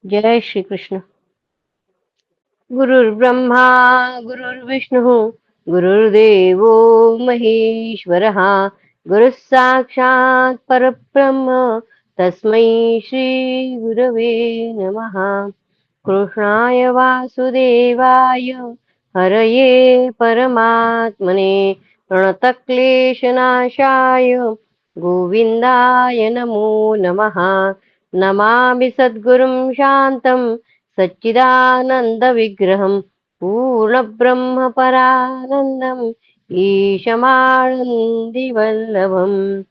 जय श्री कृष्ण। गुरुर्ब्रह्मा गुरुर्विष्णुः गुरुर्देवो महेश्वरः गुरुः साक्षात् परब्रह्म तस्मै श्री गुरवे नमः। कृष्णाय वासुदेवाय हरये परमात्मने प्रणतक्लेशनाशाय गोविन्दाय नमो नमः। नमामि सद्गुरुं शान्तं सच्चिदानन्दविग्रहं पूर्णब्रह्मपरानन्दम् ईशमानन्दिवल्लभम्।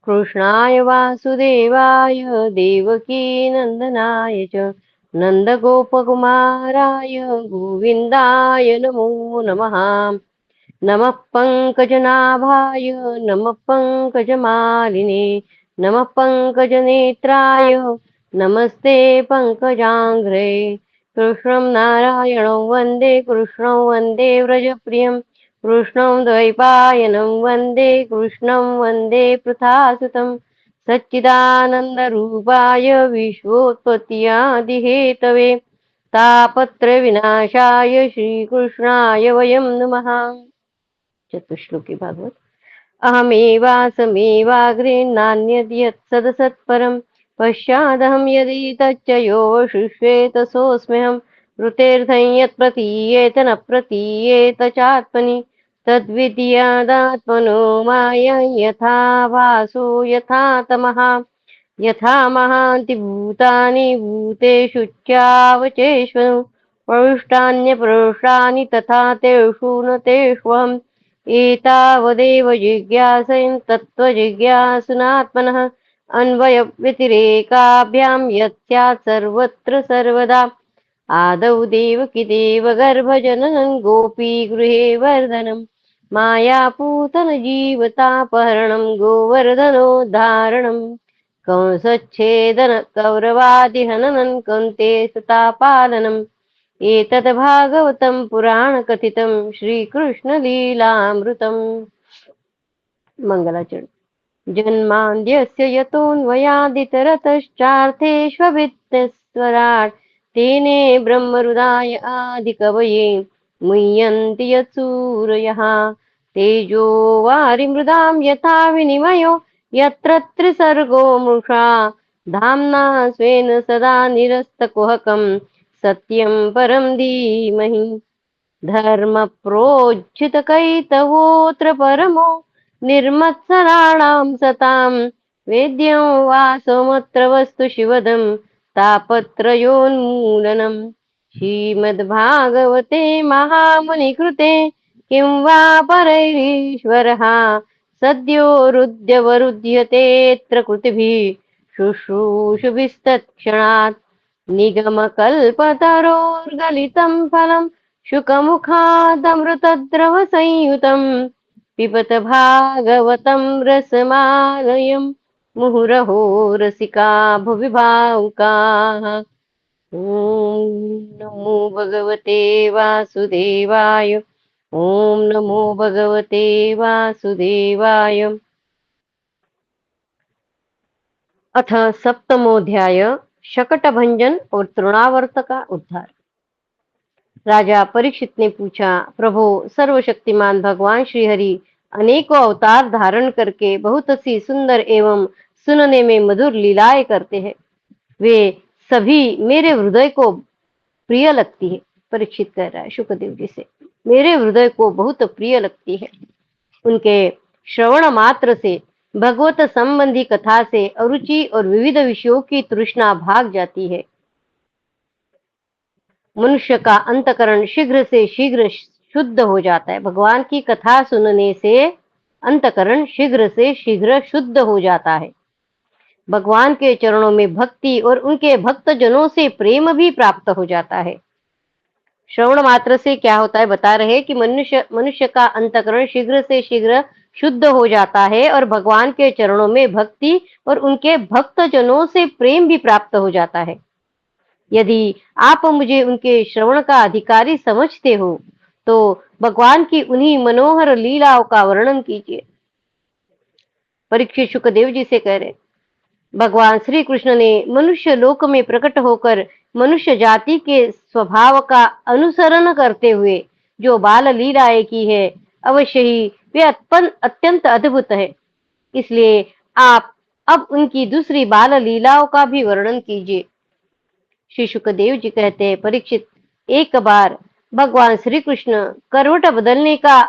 कृष्णाय वासुदेवाय देवकीनन्दनाय च नन्दगोपकुमाराय गोविन्दाय नमो नमः। नमः पङ्कजनाभाय नमः पङ्कजमालिने नमः पङ्कजनेत्राय नमस्ते पङ्कजाङ्घ्रे। कृष्णं नारायणं वन्दे कृष्णं वन्दे व्रजप्रियं कृष्णं द्वैपायनं वन्दे कृष्णं वन्दे पृथासुतं सच्चिदानन्दरूपाय विश्वोत्पत्त्यादिहेतवे तापत्रविनाशाय श्रीकृष्णाय वयं नमः। चतुश्लोकी भागवत। अहमेवासमेवाग्रे नान्यद्यत् सदसत्परं पश्चादहं यदि तच्च यो शिष्येत सोऽस्म्यहं ऋतेऽर्थं यत् प्रतीयेत न प्रतीयेत चात्मनि तद्विद्यादात्मनो माया यथा वासो यथा तमः यथा महान्ति भूतानि भूतेषु च्यावचेष्वनु परुष्टान्यपरुष्टानि तथा तेषु न तेष्वहम् एतावदेव जिज्ञासयन् तत्त्वजिज्ञासुनात्मनः अन्वयव्यतिरेकाभ्यां यत् स्यात् सर्वत्र सर्वदा आदौ देवकी देवगर्भजननं गोपीगृहे वर्धनं मायापूतनजीवतापहरणं गोवर्धनोद्धारणं कंसच्छेदन कौरवादिहननं कौन्ते सुतापालनम् एतद् भागवतं पुराणकथितं श्रीकृष्णलीलामृतम्। मङ्गलाचरण। जन्माद्यस्य यतोऽन्वयादितरतश्चार्थेष्वभित्तस्वराट् तेने ब्रह्महृदाय आदिकवये मुह्यन्ति यत्सूरयः तेजो वारिमृदां यथा विनिमयो यत्र त्रिसर्गो मृषा धाम्ना स्वेन सदा निरस्तकुहकं सत्यं परं धीमहि धर्मप्रोज्झितकैतवोऽत्र परमो निर्मत्सराणां सतां वेद्यं वासमत्र वस्तु शिवदं तापत्रयोन्मूलनम् श्रीमद्भागवते महामुनिकृते किं वा परैरीश्वरः सद्यो रुद्यवरुध्यतेऽत्र कृतिभिः शुश्रूषुभिस्तत्क्षणात् निगमकल्पतरोर्गलितं फलं शुकमुखादमृतद्रवसंयुतं पिबत भागवतं रसमालयं मुहुरहो रसिका भुवि भावुकाः। ॐ नमो भगवते वासुदेवाय। ॐ नमो भगवते वासुदेवाय। अथ सप्तमोऽध्याय शकटभंजन और तृणावर्त का उद्धार। राजा परीक्षित ने पूछा, प्रभु, सर्वशक्तिमान भगवान श्रीहरि अनेकों अवतार धारण करके बहुत सी सुंदर एवं सुनने में मधुर लीलाएं करते हैं। वे सभी मेरे हृदय को प्रिय लगती है। परीक्षित कह रहा है शुकदेव जी से, मेरे हृदय को बहुत प्रिय लगती है। उनके श्रवण मात्र से, भगवत संबंधी कथा से अरुचि और विविध विषयों की तृष्णा भाग जाती है। मनुष्य का अंतकरण शीघ्र से शीघ्र शुद्ध हो जाता है। भगवान की कथा सुनने से अंतकरण शीघ्र से शीघ्र शुद्ध हो जाता है। भगवान के चरणों में भक्ति और उनके भक्त जनों से प्रेम भी प्राप्त हो जाता है। श्रवण मात्र से क्या होता है बता रहे कि मनुष्य का अंतकरण शीघ्र से शीघ्र शुद्ध हो जाता है और भगवान के चरणों में भक्ति और उनके भक्त जनों से प्रेम भी प्राप्त हो जाता है। यदि आप मुझे उनके श्रवण का अधिकारी समझते हो तो भगवान की उन्हीं मनोहर लीलाओं का वर्णन कीजिए। परीक्षित शुकदेव जी से कह रहे, भगवान श्री कृष्ण ने मनुष्य लोक में प्रकट होकर मनुष्य जाति के स्वभाव का अनुसरण करते हुए जो बाल लीलाएं की है, अवश्य ही वे अत्यंत अद्भुत है। इसलिए आप अब उनकी दूसरी बाल लीलाओं का भी वर्णन कीजिए। श्री सुखदेव जी कहते हैं, परीक्षित, एक बार भगवान श्री कृष्ण करवट बदलने का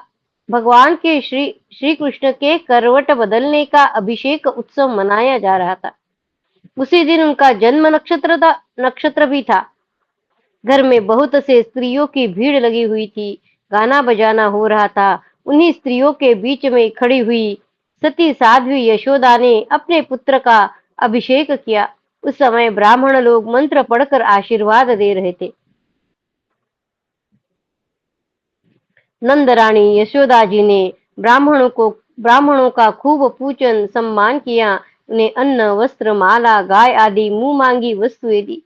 भगवान के श्री कृष्ण के करवट बदलने का अभिषेक उत्सव मनाया जा रहा था। उसी दिन उनका जन्म नक्षत्र भी था। घर में बहुत से स्त्रियों की भीड़ लगी हुई थी। गाना बजाना हो रहा था। उन्हीं स्त्रियों के बीच में खड़ी हुई सती साध्वी यशोदा ने अपने पुत्र का अभिषेक किया। उस समय ब्राह्मण लोग मंत्र पढ़कर आशीर्वाद दे रहे थे। नंद रानी यशोदा जी ने ब्राह्मणों का खूब पूजन सम्मान किया। उन्हें अन्न, वस्त्र, माला, गाय आदि मुंह मांगी वस्तुएं दी।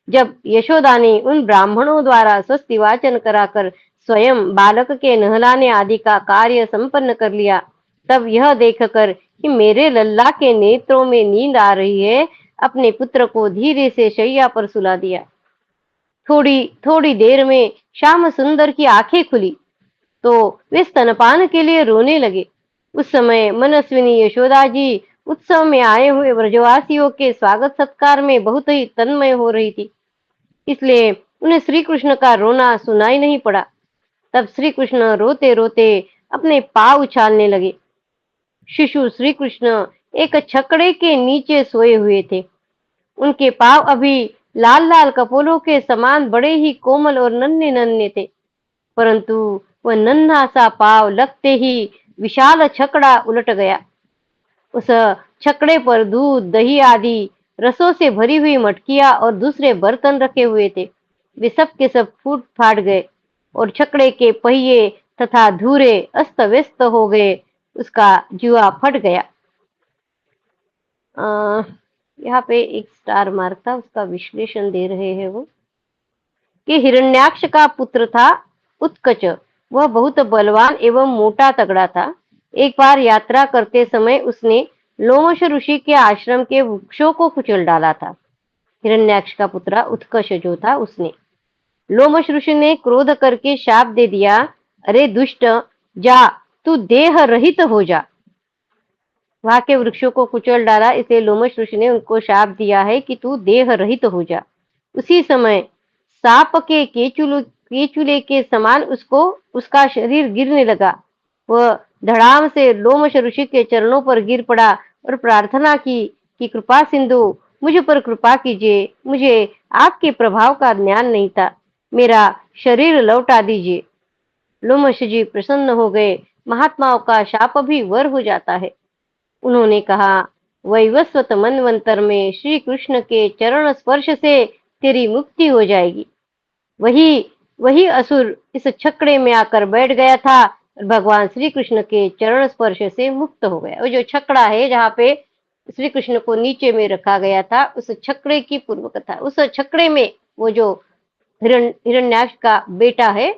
जब यशोदा ने उन ब्राह्मणों द्वारा स्वस्ति वाचन कराकर स्वयं बालक के नहलाने आदि का कार्य संपन्न कर लिया, तब यह देखकर कि मेरे लल्ला के नेत्रों में नींद आ रही है, अपने पुत्र को धीरे से शैया पर सुला दिया। थोड़ी थोड़ी देर में श्याम सुंदर की आंखें खुली तो वे स्तनपान के लिए रोने लगे। उस समय मनस्विनी यशोदा जी उत्सव में आए हुए ब्रजवासियों के स्वागत सत्कार में बहुत ही तन्मय हो रही थी, इसलिए उन्हें श्री कृष्ण का रोना सुनाई नहीं पड़ा। तब श्री कृष्ण रोते रोते अपने पांव उछालने लगे। शिशु श्री कृष्ण एक छकड़े के नीचे सोए हुए थे। उनके पांव अभी लाल लाल कपोलों के समान बड़े ही कोमल और नन्हे नन्हे थे, परंतु वह नन्हा सा पांव लगते ही विशाल छकड़ा उलट गया। उस छकड़े पर दूध, दही आदि रसों से भरी हुई मटकियां और दूसरे बर्तन रखे हुए थे। वे सब के सब फूट फाट गए और छकड़े के पहिए तथा धूरे अस्त व्यस्त हो गए। उसका जुआ फट गया। यहाँ पे एक स्टार मार्क था, उसका विश्लेषण दे रहे हैं वो कि हिरण्याक्ष का पुत्र था उत्कच। वह बहुत बलवान एवं मोटा तगड़ा था। एक बार यात्रा करते समय उसने लोमश ऋषि के आश्रम के वृक्षों को कुचल डाला था। हिरण्याक्ष का पुत्र उत्कच जो था, उसने लोमश ऋषि ने क्रोध करके शाप दे दिया, अरे दुष्ट, जा, तू देह रहित हो जा। वहां के वृक्षों को कुचल डाला, इसलिए लोमश ऋषि ने उनको शाप दिया है कि तू देह रहित हो जा। उसी समय सांप के केचुले के समान उसका शरीर गिरने लगा। वह धड़ाम से लोमश ऋषि के चरणों पर गिर पड़ा और प्रार्थना की कि कृपा सिंधु, मुझ पर कृपा कीजिए, मुझे आपके प्रभाव का ज्ञान नहीं था, मेरा शरीर लौटा दीजिए। लोमश जी प्रसन्न हो गए। महात्माओं का शाप भी वर हो जाता है। उन्होंने कहा, वैवस्वत मनवंतर में श्री कृष्ण के चरण स्पर्श से तेरी मुक्ति हो जाएगी। वही वही असुर इस छकड़े में आकर बैठ गया था और भगवान श्री कृष्ण के चरण स्पर्श से मुक्त हो गया। वो जो छकड़ा है जहाँ पे श्री कृष्ण को नीचे में रखा गया था, उस छकड़े की पूर्व कथा। उस छकड़े में वो जो हिरण्याक्ष का बेटा है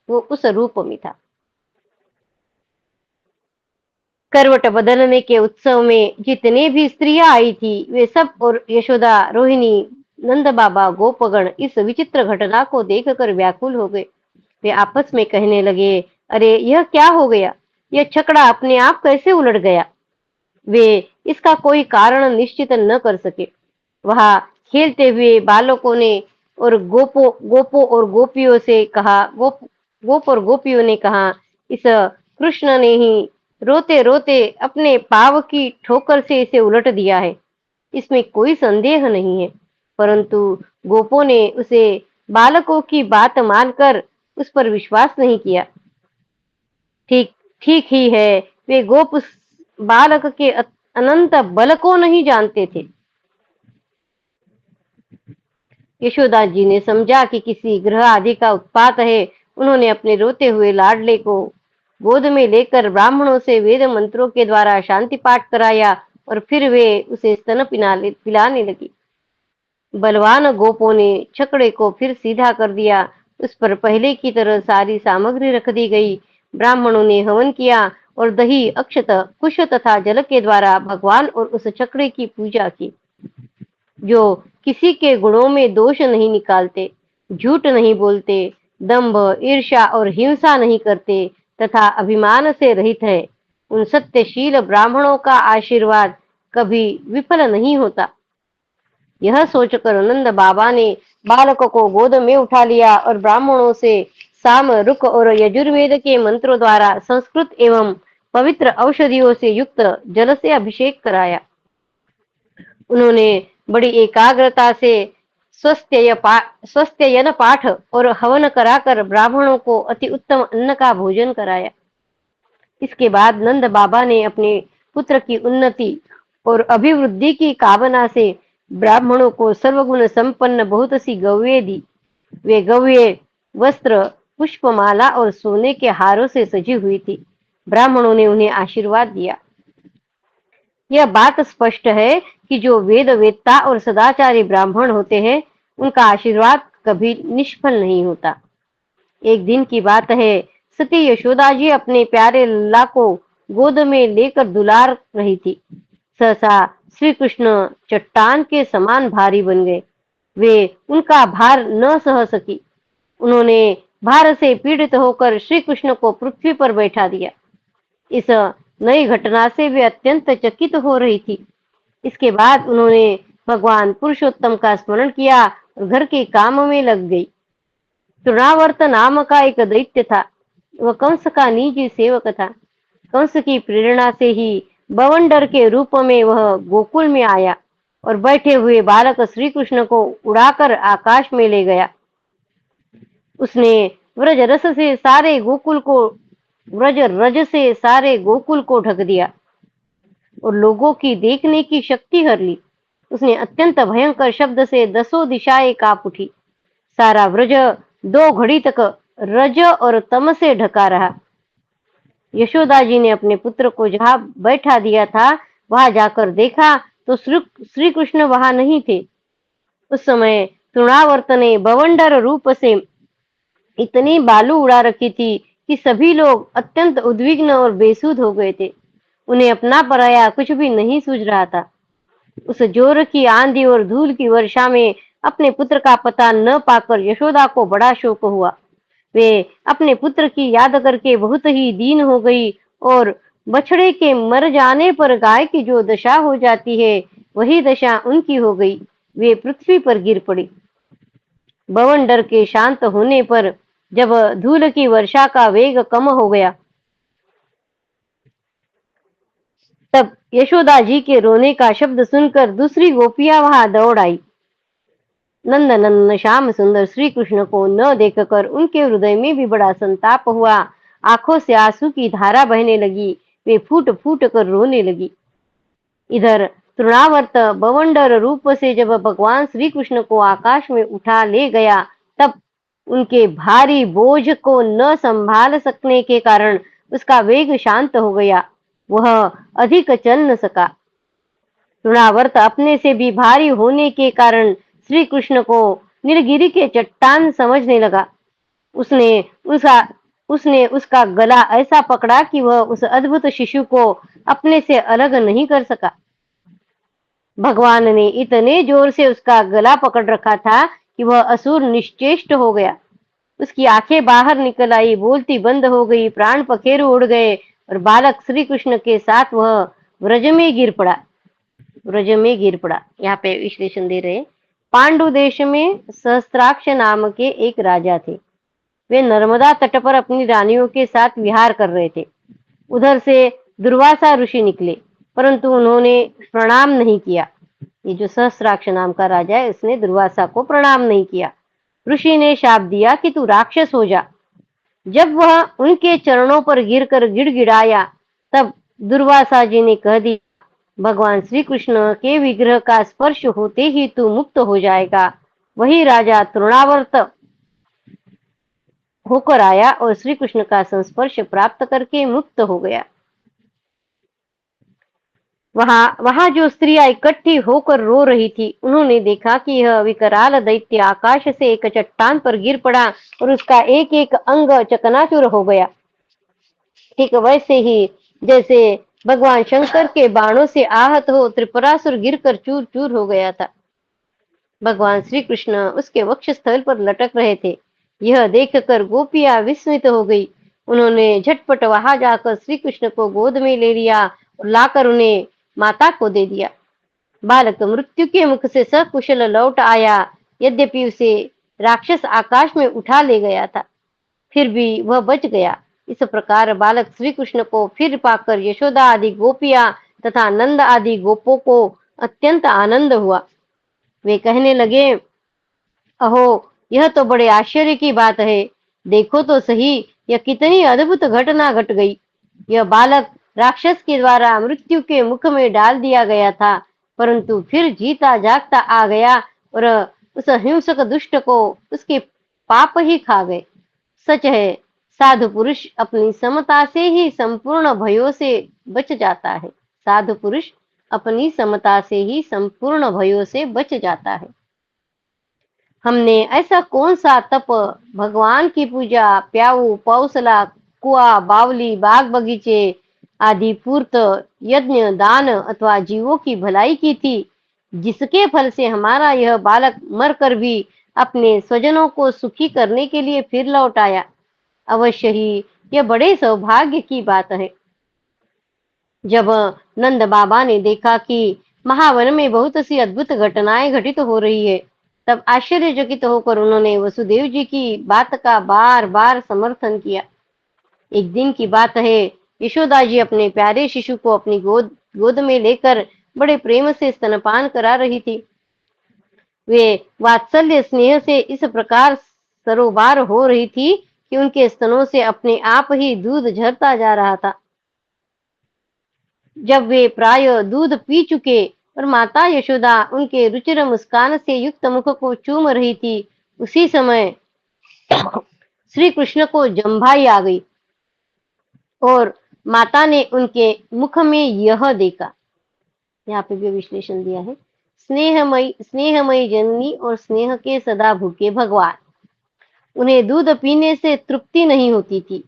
वो उस रूप में था। करवट बदलने के उत्सव में जितने भी स्त्रियां आई थी वे सब और यशोदा, रोहिणी, नंद बाबा, गोपगण इस विचित्र घटना को देखकर व्याकुल हो गए। वे आपस में कहने लगे, अरे यह क्या हो गया? यह छकड़ा अपने आप कैसे उलट गया? वे इसका कोई कारण निश्चित न कर सके। वहां खेलते हुए बालकों ने और गोपों और गोपियों से कहा, गोप और गोपियों ने कहा, इस कृष्ण ने ही रोते रोते अपने पाव की ठोकर से इसे उलट दिया है, इसमें कोई संदेह नहीं है। परंतु गोपों ने उसे बालकों की बात मानकर उस पर विश्वास नहीं किया। ठीक ठीक ही है, वे गोप उस बालक के अनंत बल को नहीं जानते थे। यशोदा जी ने समझा कि किसी ग्रह आदि का उत्पात है। उन्होंने अपने रोते हुए लाडले को गोद में लेकर ब्राह्मणों से वेद मंत्रों के द्वारा शांति पाठ कराया और फिर वे उसे स्तन पिलाने लगी। बलवान गोपों ने छकड़े को फिर सीधा कर दिया। उस पर पहले की तरह सारी सामग्री रख दी गई। ब्राह्मणों ने हवन किया और दही, अक्षत, कुश तथा जल के द्वारा भगवान और उस चक्र की पूजा की, जो किसी के गुणों में दोष नहीं निकालते, झूठ नहीं बोलते, दंभ, ईर्ष्या और हिंसा नहीं करते तथा अभिमान से रहित है। उन सत्यशील ब्राह्मणों का आशीर्वाद कभी विफल नहीं होता। यह सोचकर नंद बाबा ने बालक को गोद में उठा लिया और ब्राह्मणों से साम, रुक और यजुर्वेद के मंत्रों द्वारा संस्कृत एवं पवित्र औषधियों से युक्त जल से अभिषेक कराया। उन्होंने बड़ी एकाग्रता से स्वस्त्ययन पाठ और हवन कराकर ब्राह्मणों को अति उत्तम अन्न का भोजन कराया। इसके बाद नंद बाबा ने अपने पुत्र की उन्नति और अभिवृद्धि की कामना से ब्राह्मणों को सर्वगुण संपन्न बहुत सी गव्ये दी। वे गव्ये वस्त्र, पुष्पमाला और सोने के हारों से सजी हुई थी। ब्राह्मणों ने उन्हें आशीर्वाद दिया। यह बात स्पष्ट है कि जो वेद वेत्ता और सदाचारी ब्राह्मण होते हैं, उनका आशीर्वाद कभी निष्फल नहीं होता। एक दिन की बात है, सती यशोदा जी अपने प्यारे लल्ला को गोद में लेकर दुलार रही थी। सहसा श्री कृष्ण चट्टान के समान भारी बन गए। वे उनका भार न सह सकी। उन्होंने भार से पीड़ित होकर श्री कृष्ण को पृथ्वी पर बैठा दिया। इस नई घटना से वे अत्यंत चकित हो रही थी। इसके बाद उन्होंने भगवान पुरुषोत्तम का स्मरण किया और घर के काम में लग गई। तृणावर्त नाम का एक दैत्य था। वह कंस का निजी सेवक था। कंस की प्रेरणा से ही बवंडर के रूप में वह गोकुल में आया और बैठे हुए बालक श्री कृष्ण को उड़ाकर आकाश में ले गया। उसने व्रज रज से सारे गोकुल को ढक दिया और लोगों की देखने की शक्ति हर ली। उसने अत्यंत भयंकर शब्द से 10 दिशाएं कांप उठी। सारा व्रज 2 घड़ी तक रज और तम से ढका रहा। यशोदा जी ने अपने पुत्र को जहां बैठा दिया था, वहां जाकर देखा तो श्री कृष्ण वहां नहीं थे। उस समय तृणावर्त ने बवंडर रूप से इतनी बालू उड़ा रखी थी कि सभी लोग अत्यंत उद्विग्न और बेसुध हो गए थे। उन्हें अपना पराया कुछ भी नहीं सूझ रहा था। उस जोर की आंधी और धूल की वर्षा में अपने पुत्र का पता न पाकर यशोदा को बड़ा शोक हुआ। वे अपने पुत्र की याद करके बहुत ही दीन हो गई और बछड़े के मर जाने पर गाय की जो दशा हो जाती है, वही दशा उनकी हो गई। वे पृथ्वी पर गिर पड़ी। बवंडर के शांत होने पर जब धूल की वर्षा का वेग कम हो गया, तब यशोदा जी के रोने का शब्द सुनकर दूसरी गोपियां वहां दौड़ आई। नंदनंदन श्याम सुंदर श्री कृष्ण को न देखकर उनके हृदय में भी बड़ा संताप हुआ। आंखों से आंसू की धारा बहने लगी। वे फूट फूट कर रोने लगी। इधर तृणावर्त बवंडर रूप से जब भगवान श्री कृष्ण को आकाश में उठा ले गया, तब उनके भारी बोझ को न संभाल सकने के कारण उसका वेग शांत हो गया। वह अधिक चल न सका। तृणावर्त अपने से भी भारी होने के कारण श्री कृष्ण को नीलगिरी के चट्टान समझने लगा। उसने उसका गला ऐसा पकड़ा कि वह उस अद्भुत शिशु को अपने से अलग नहीं कर सका। भगवान ने इतने जोर से उसका गला पकड़ रखा था कि वह असुर निश्चेष्ट हो गया। उसकी आंखें बाहर निकल आई, बोलती बंद हो गई, प्राण पखेरु उड़ गए और बालक श्री कृष्ण के साथ वह व्रज में गिर पड़ा। यहाँ पे विश्लेषण दे रहे। पांडु देश में सहस्त्राक्ष नाम के एक राजा थे। वे नर्मदा तट पर अपनी रानियों के साथ विहार कर रहे थे। उधर से दुर्वासा ऋषि निकले, परंतु उन्होंने प्रणाम नहीं किया। ये जो सहस्त्राक्ष नाम का राजा है, उसने दुर्वासा को प्रणाम नहीं किया। ऋषि ने शाप दिया कि तू राक्षस हो जा। जब वह उनके चरणों पर गिरकर गिड़गिड़ाया, तब दुर्वासा जी ने कह दिया, भगवान श्री कृष्ण के विग्रह का स्पर्श होते ही तू मुक्त हो जाएगा। वही राजा तृणावर्त होकर आया और श्री कृष्ण का संस्पर्श प्राप्त करके मुक्त हो गया। वहां जो स्त्रियां इकट्ठी होकर रो रही थी, उन्होंने देखा कि यह विकराल दैत्य आकाश से एक चट्टान पर गिर पड़ा और उसका एक एक अंग चकनाचूर हो गया। ठीक वैसे ही जैसे भगवान शंकर के बाणों से आहत हो त्रिपुरासुर गिरकर चूर चूर हो गया था। भगवान श्री कृष्ण उसके वक्षस्थल पर लटक रहे थे। यह देखकर गोपियां विस्मित हो गई। उन्होंने झटपट वहां जाकर श्री कृष्ण को गोद में ले लिया और लाकर उन्हें माता को दे दिया। बालक मृत्यु के मुख से सकुशल लौट आया। यद्यपि उसे राक्षस आकाश में उठा ले गया था, फिर भी वह बच गया। इस प्रकार बालक श्री कृष्ण को फिर पाकर यशोदा आदि गोपियां तथा नंद आदि गोपों को अत्यंत आनंद हुआ। वे कहने लगे, अहो, यह तो बड़े आश्चर्य की बात है। देखो तो सही, यह कितनी अद्भुत घटना घट गई। यह बालक राक्षस के द्वारा मृत्यु के मुख में डाल दिया गया था, परंतु फिर जीता जागता आ गया और उस हिंसक दुष्ट को उसके पाप ही खा गए। सच है, साधु पुरुष अपनी समता से ही संपूर्ण भयों से बच जाता है। साधु पुरुष अपनी समता से ही संपूर्ण भयों से बच जाता है। हमने ऐसा कौन सा तप, भगवान की पूजा, प्याऊ पौसला, कुआ बावली, बाग बगीचे आदि पूर्त, यज्ञ दान अथवा जीवों की भलाई की थी, जिसके फल से हमारा यह बालक मरकर भी अपने स्वजनों को सुखी करने के लिए फिर लौट आया। अवश्य ही यह बड़े सौभाग्य की बात है। जब नंद बाबा ने देखा कि महावन में बहुत सी अद्भुत घटनाएं घटित हो रही है, तब आश्चर्यचकित होकर उन्होंने वसुदेव जी की बात का बार बार समर्थन किया। एक दिन की बात है, यशोदा जी अपने प्यारे शिशु को अपनी गोद में लेकर बड़े प्रेम से स्तनपान करा रही थी। वे वात्सल्य स्नेह से इस प्रकार सरोबार हो रही थी कि उनके स्तनों से अपने आप ही दूध झरता जा रहा था। जब वे प्राय दूध पी चुके और माता यशोदा उनके रुचिर मुस्कान से युक्त मुख को चूम रही थी, उसी समय श्री कृष्ण को जम्भाई आ गई और माता ने उनके मुख में यह देखा। यहाँ पे भी विश्लेषण दिया है। स्नेहमयी जननी और स्नेह के सदा भूखे भगवान। उन्हें दूध पीने से तृप्ति नहीं होती थी।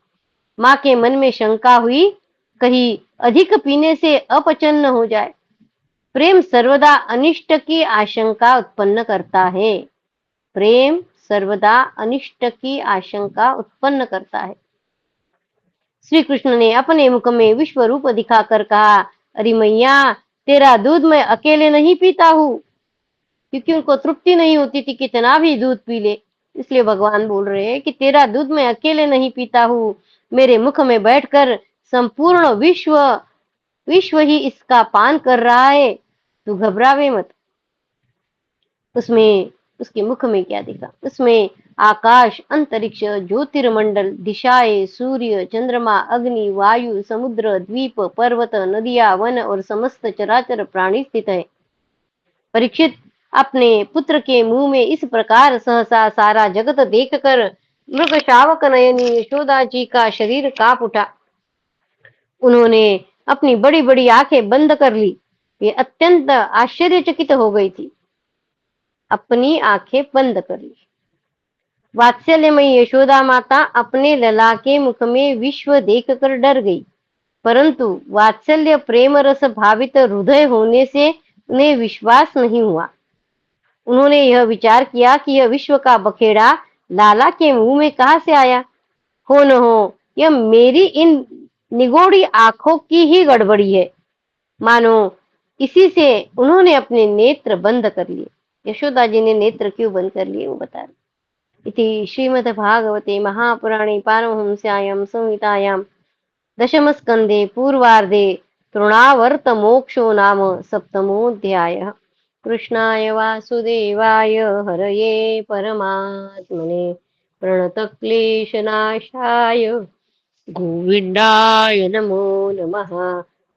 माँ के मन में शंका हुई, कहीं अधिक पीने से अपचन न हो जाए। प्रेम सर्वदा अनिष्ट की आशंका उत्पन्न करता है। प्रेम सर्वदा अनिष्ट की आशंका उत्पन्न करता है। श्री कृष्ण ने अपने मुख में विश्व रूप दिखाकर कहा, अरे मैया, तेरा दूध मैं अकेले नहीं पीता हूँ। क्योंकि उनको तृप्ति नहीं होती थी, कितना भी दूध पी ले। इसलिए भगवान बोल रहे हैं कि तेरा दूध मैं अकेले नहीं पीता हूँ, मेरे मुख में बैठकर संपूर्ण विश्व ही इसका पान कर रहा है। तू घबरावे मत। उसमें उसके मुख में क्या दिखा? उसमें आकाश, अंतरिक्ष, ज्योतिर्मंडल, दिशाएं, सूर्य, चंद्रमा, अग्नि, वायु, समुद्र, द्वीप, पर्वत, नदियां, वन और समस्त चराचर प्राणी स्थित है। परीक्षित, अपने पुत्र के मुंह में इस प्रकार सहसा सारा जगत देखकर मृग शावक नयनी यशोदा जी का शरीर कांप उठा। उन्होंने अपनी बड़ी बड़ी आंखें बंद कर ली। वे अत्यंत आश्चर्यचकित हो गई थी। अपनी आंखें बंद कर ली। वात्सल्यमयी यशोदा माता अपने लला के मुख में विश्व देखकर डर गई, परंतु वात्सल्य प्रेम रस भावित हृदय होने से उन्हें विश्वास नहीं हुआ। उन्होंने यह विचार किया कि यह विश्व का बखेड़ा लाला के मुंह में कहां से आया। हो न हो यह मेरी इन निगोड़ी आंखों की ही गड़बड़ी है। मानो इसी से उन्होंने अपने नेत्र बंद कर लिए। यशोदा जी ने नेत्र क्यों बंद कर लिए वो बता रहे। इति श्रीमद्भागवते महापुराणे पारमहंस्यायां संहितायां दशमस्कन्धे पूर्वार्धे तृणावर्तमोक्षो नाम सप्तमोऽध्यायः। कृष्णाय वासुदेवाय हरये परमात्मने प्रणतक्लेशनाशाय गोविन्दाय नमो नमः।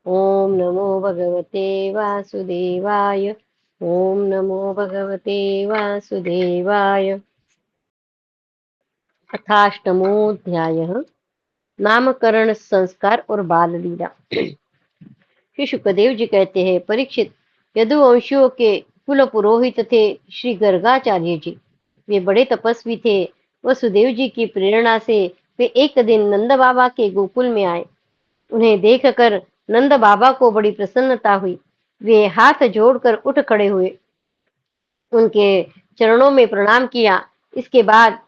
ॐ नमो भगवते वासुदेवाय। ॐ नमो भगवते वासुदेवाय। अथाष्टमोऽध्यायः। नामकरण संस्कार और बाल लीला। श्री सुखदेव जी कहते हैं, परीक्षित, यदुवंशियों के कुल पुरोहित थे श्री गर्गाचार्य जी। वे बड़े तपस्वी थे। वसुदेव जी की प्रेरणा से वे एक दिन नंद बाबा के गोकुल में आए। उन्हें देखकर नंद बाबा को बड़ी प्रसन्नता हुई। वे हाथ जोड़कर उठ खड़े हुए, उनके चरणों में प्रणाम किया। इसके बाद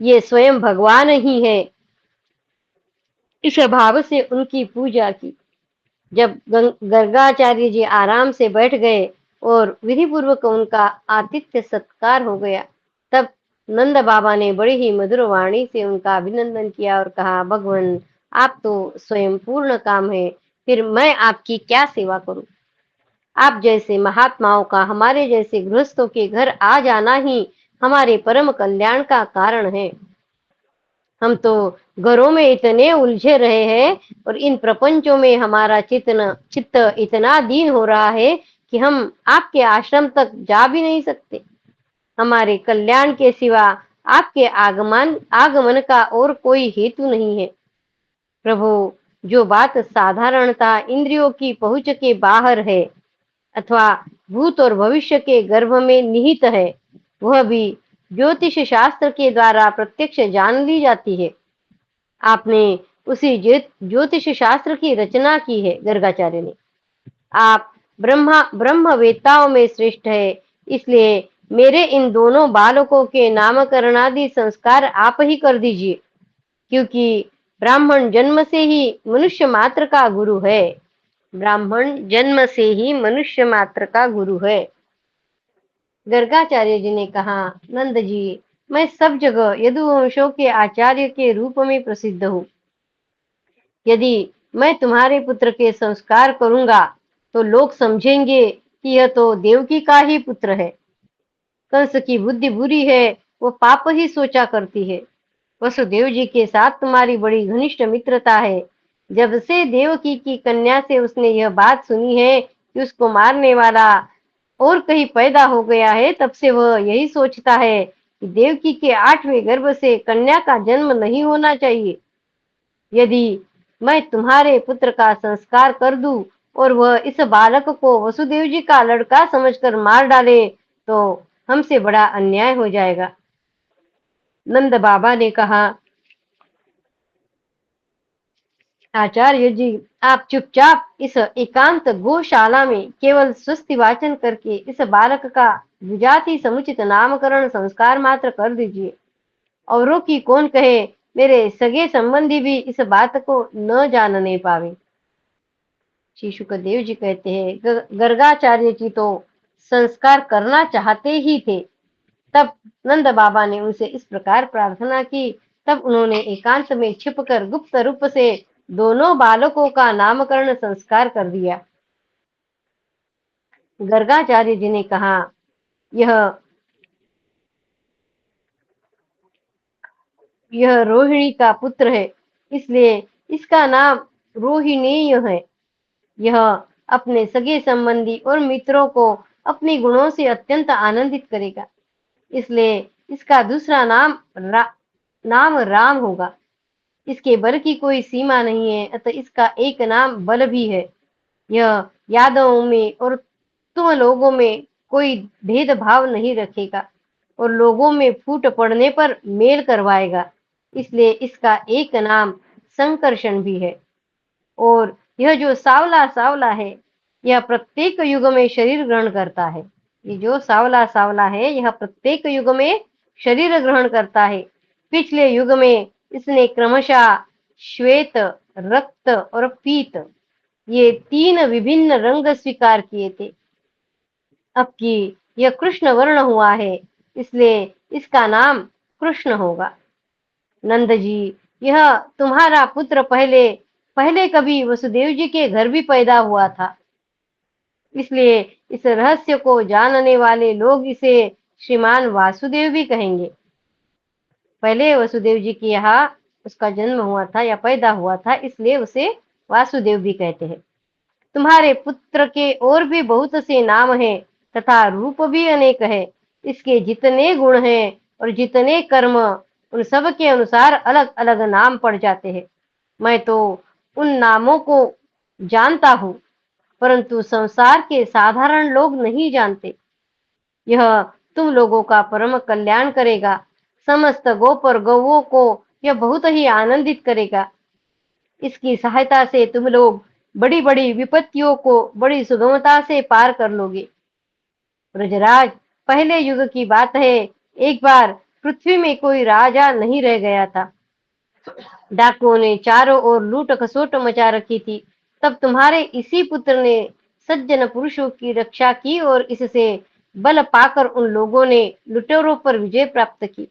ये स्वयं भगवान ही है, इस भाव से उनकी पूजा की। जब गर्गाचार्य जी आराम से बैठ गए और विधि पूर्वक उनका आतिथ्य सत्कार हो गया, तब नंद बाबा ने बड़ी ही मधुर वाणी से उनका अभिनंदन किया और कहा, भगवान आप तो स्वयं पूर्ण काम है, फिर मैं आपकी क्या सेवा करूं। आप जैसे महात्माओं का हमारे जैसे गृहस्थों के घर आ जाना ही हमारे परम कल्याण का कारण है। हम तो घरों में इतने उलझे रहे हैं और इन प्रपंचों में हमारा चित्त इतना दीन हो रहा है कि हम आपके आश्रम तक जा भी नहीं सकते। हमारे कल्याण के सिवा आपके आगमन आगमन का और कोई हेतु नहीं है। प्रभु, जो बात साधारणता इंद्रियों की पहुंच के बाहर है अथवा भूत और भविष्य के गर्भ में निहित है, वह भी ज्योतिष शास्त्र के द्वारा प्रत्यक्ष जान ली जाती है। आपने उसी ज्योतिष शास्त्र की रचना की है गर्गाचार्य ने। आप ब्रह्मवेत्ताओं में श्रेष्ठ है, इसलिए मेरे इन दोनों बालकों के नामकरण आदि संस्कार आप ही कर दीजिए, क्योंकि ब्राह्मण जन्म से ही मनुष्य मात्र का गुरु है। ब्राह्मण जन्म से ही मनुष्य मात्र का गुरु है। गर्गाचार्य जी ने कहा, नंद जी, मैं सब जगह यदुवंशों के आचार्य के रूप में प्रसिद्ध हूँ। यदि मैं तुम्हारे पुत्र के संस्कार करूंगा तो लोग समझेंगे कि यह तो देवकी का ही पुत्र है। कंस की बुद्धि बुरी है, वो पाप ही सोचा करती है। वसुदेव जी के साथ तुम्हारी बड़ी घनिष्ठ मित्रता है। जब से देवकी की कन्या से उसने यह बात सुनी है कि उसको मारने वाला और कहीं पैदा हो गया है, तब से वह यही सोचता है कि देवकी के 8वें गर्भ से कन्या का जन्म नहीं होना चाहिए। यदि मैं तुम्हारे पुत्र का संस्कार कर दूं और वह इस बालक को वसुदेव जी का लड़का समझकर मार डाले, तो हमसे बड़ा अन्याय हो जाएगा। नंद बाबा ने कहा, आचार्य जी, आप चुपचाप इस एकांत गौशाला में केवल स्वस्ति वाचन करके इस बालक का विजाति समुचित नामकरण संस्कार मात्र कर दीजिए। औरों की कौन कहे, मेरे सगे संबंधी भी इस बात को न जानने पावे। श्री शुकदेव जी कहते हैं, गर्गाचार्य जी तो संस्कार करना चाहते ही थे। तब नंद बाबा ने उनसे इस प्रकार प्रार्थना की। तब उन्होंने एकांत में छिपकर गुप्त रूप से दोनों बालकों का नामकरण संस्कार कर दिया। गर्गाचार्य जी ने कहा, यह रोहिणी का पुत्र है, इसलिए इसका नाम रोहिणेय है। यह अपने सगे संबंधी और मित्रों को अपने गुणों से अत्यंत आनंदित करेगा, इसलिए इसका दूसरा नाम राम होगा। इसके बल की कोई सीमा नहीं है, अतः इसका एक नाम बल भी है। यह यादवों में और तुम लोगों में कोई भेदभाव नहीं रखेगा और लोगों में फूट पड़ने पर मेल करवाएगा, इसलिए इसका एक नाम संकर्षण भी है। और यह जो सावला सावला है, यह प्रत्येक युग में शरीर ग्रहण करता है। ये जो सावला सावला है, यह प्रत्येक युग में शरीर ग्रहण करता है। पिछले युग में इसने क्रमशः श्वेत, रक्त और पीत, ये 3 विभिन्न रंग स्वीकार किए थे। अब की यह कृष्ण वर्ण हुआ है, इसलिए इसका नाम कृष्ण होगा। नंद जी, यह तुम्हारा पुत्र पहले पहले कभी वसुदेव जी के घर भी पैदा हुआ था, इसलिए इस रहस्य को जानने वाले लोग इसे श्रीमान वासुदेव भी कहेंगे। पहले वसुदेव जी के यहाँ उसका जन्म हुआ था या पैदा हुआ था, इसलिए उसे वासुदेव भी कहते हैं। तुम्हारे पुत्र के और भी बहुत से नाम हैं तथा रूप भी अनेक है। इसके जितने गुण हैं और जितने कर्म, उन सब के अनुसार अलग अलग नाम पड़ जाते हैं। मैं तो उन नामों को जानता हूँ, परंतु संसार के साधारण लोग नहीं जानते। यह तुम लोगों का परम कल्याण करेगा। समस्त गोप और गौओं को यह बहुत ही आनंदित करेगा। इसकी सहायता से तुम लोग बड़ी बड़ी विपत्तियों को बड़ी सुगमता से पार कर लोगे। ब्रजराज, पहले युग की बात है, एक बार पृथ्वी में कोई राजा नहीं रह गया था। डाकुओं ने चारों ओर लूट खसोट मचा रखी थी। तब तुम्हारे इसी पुत्र ने सज्जन पुरुषों की रक्षा की और इससे बल पाकर उन लोगों ने लुटेरों पर विजय प्राप्त की।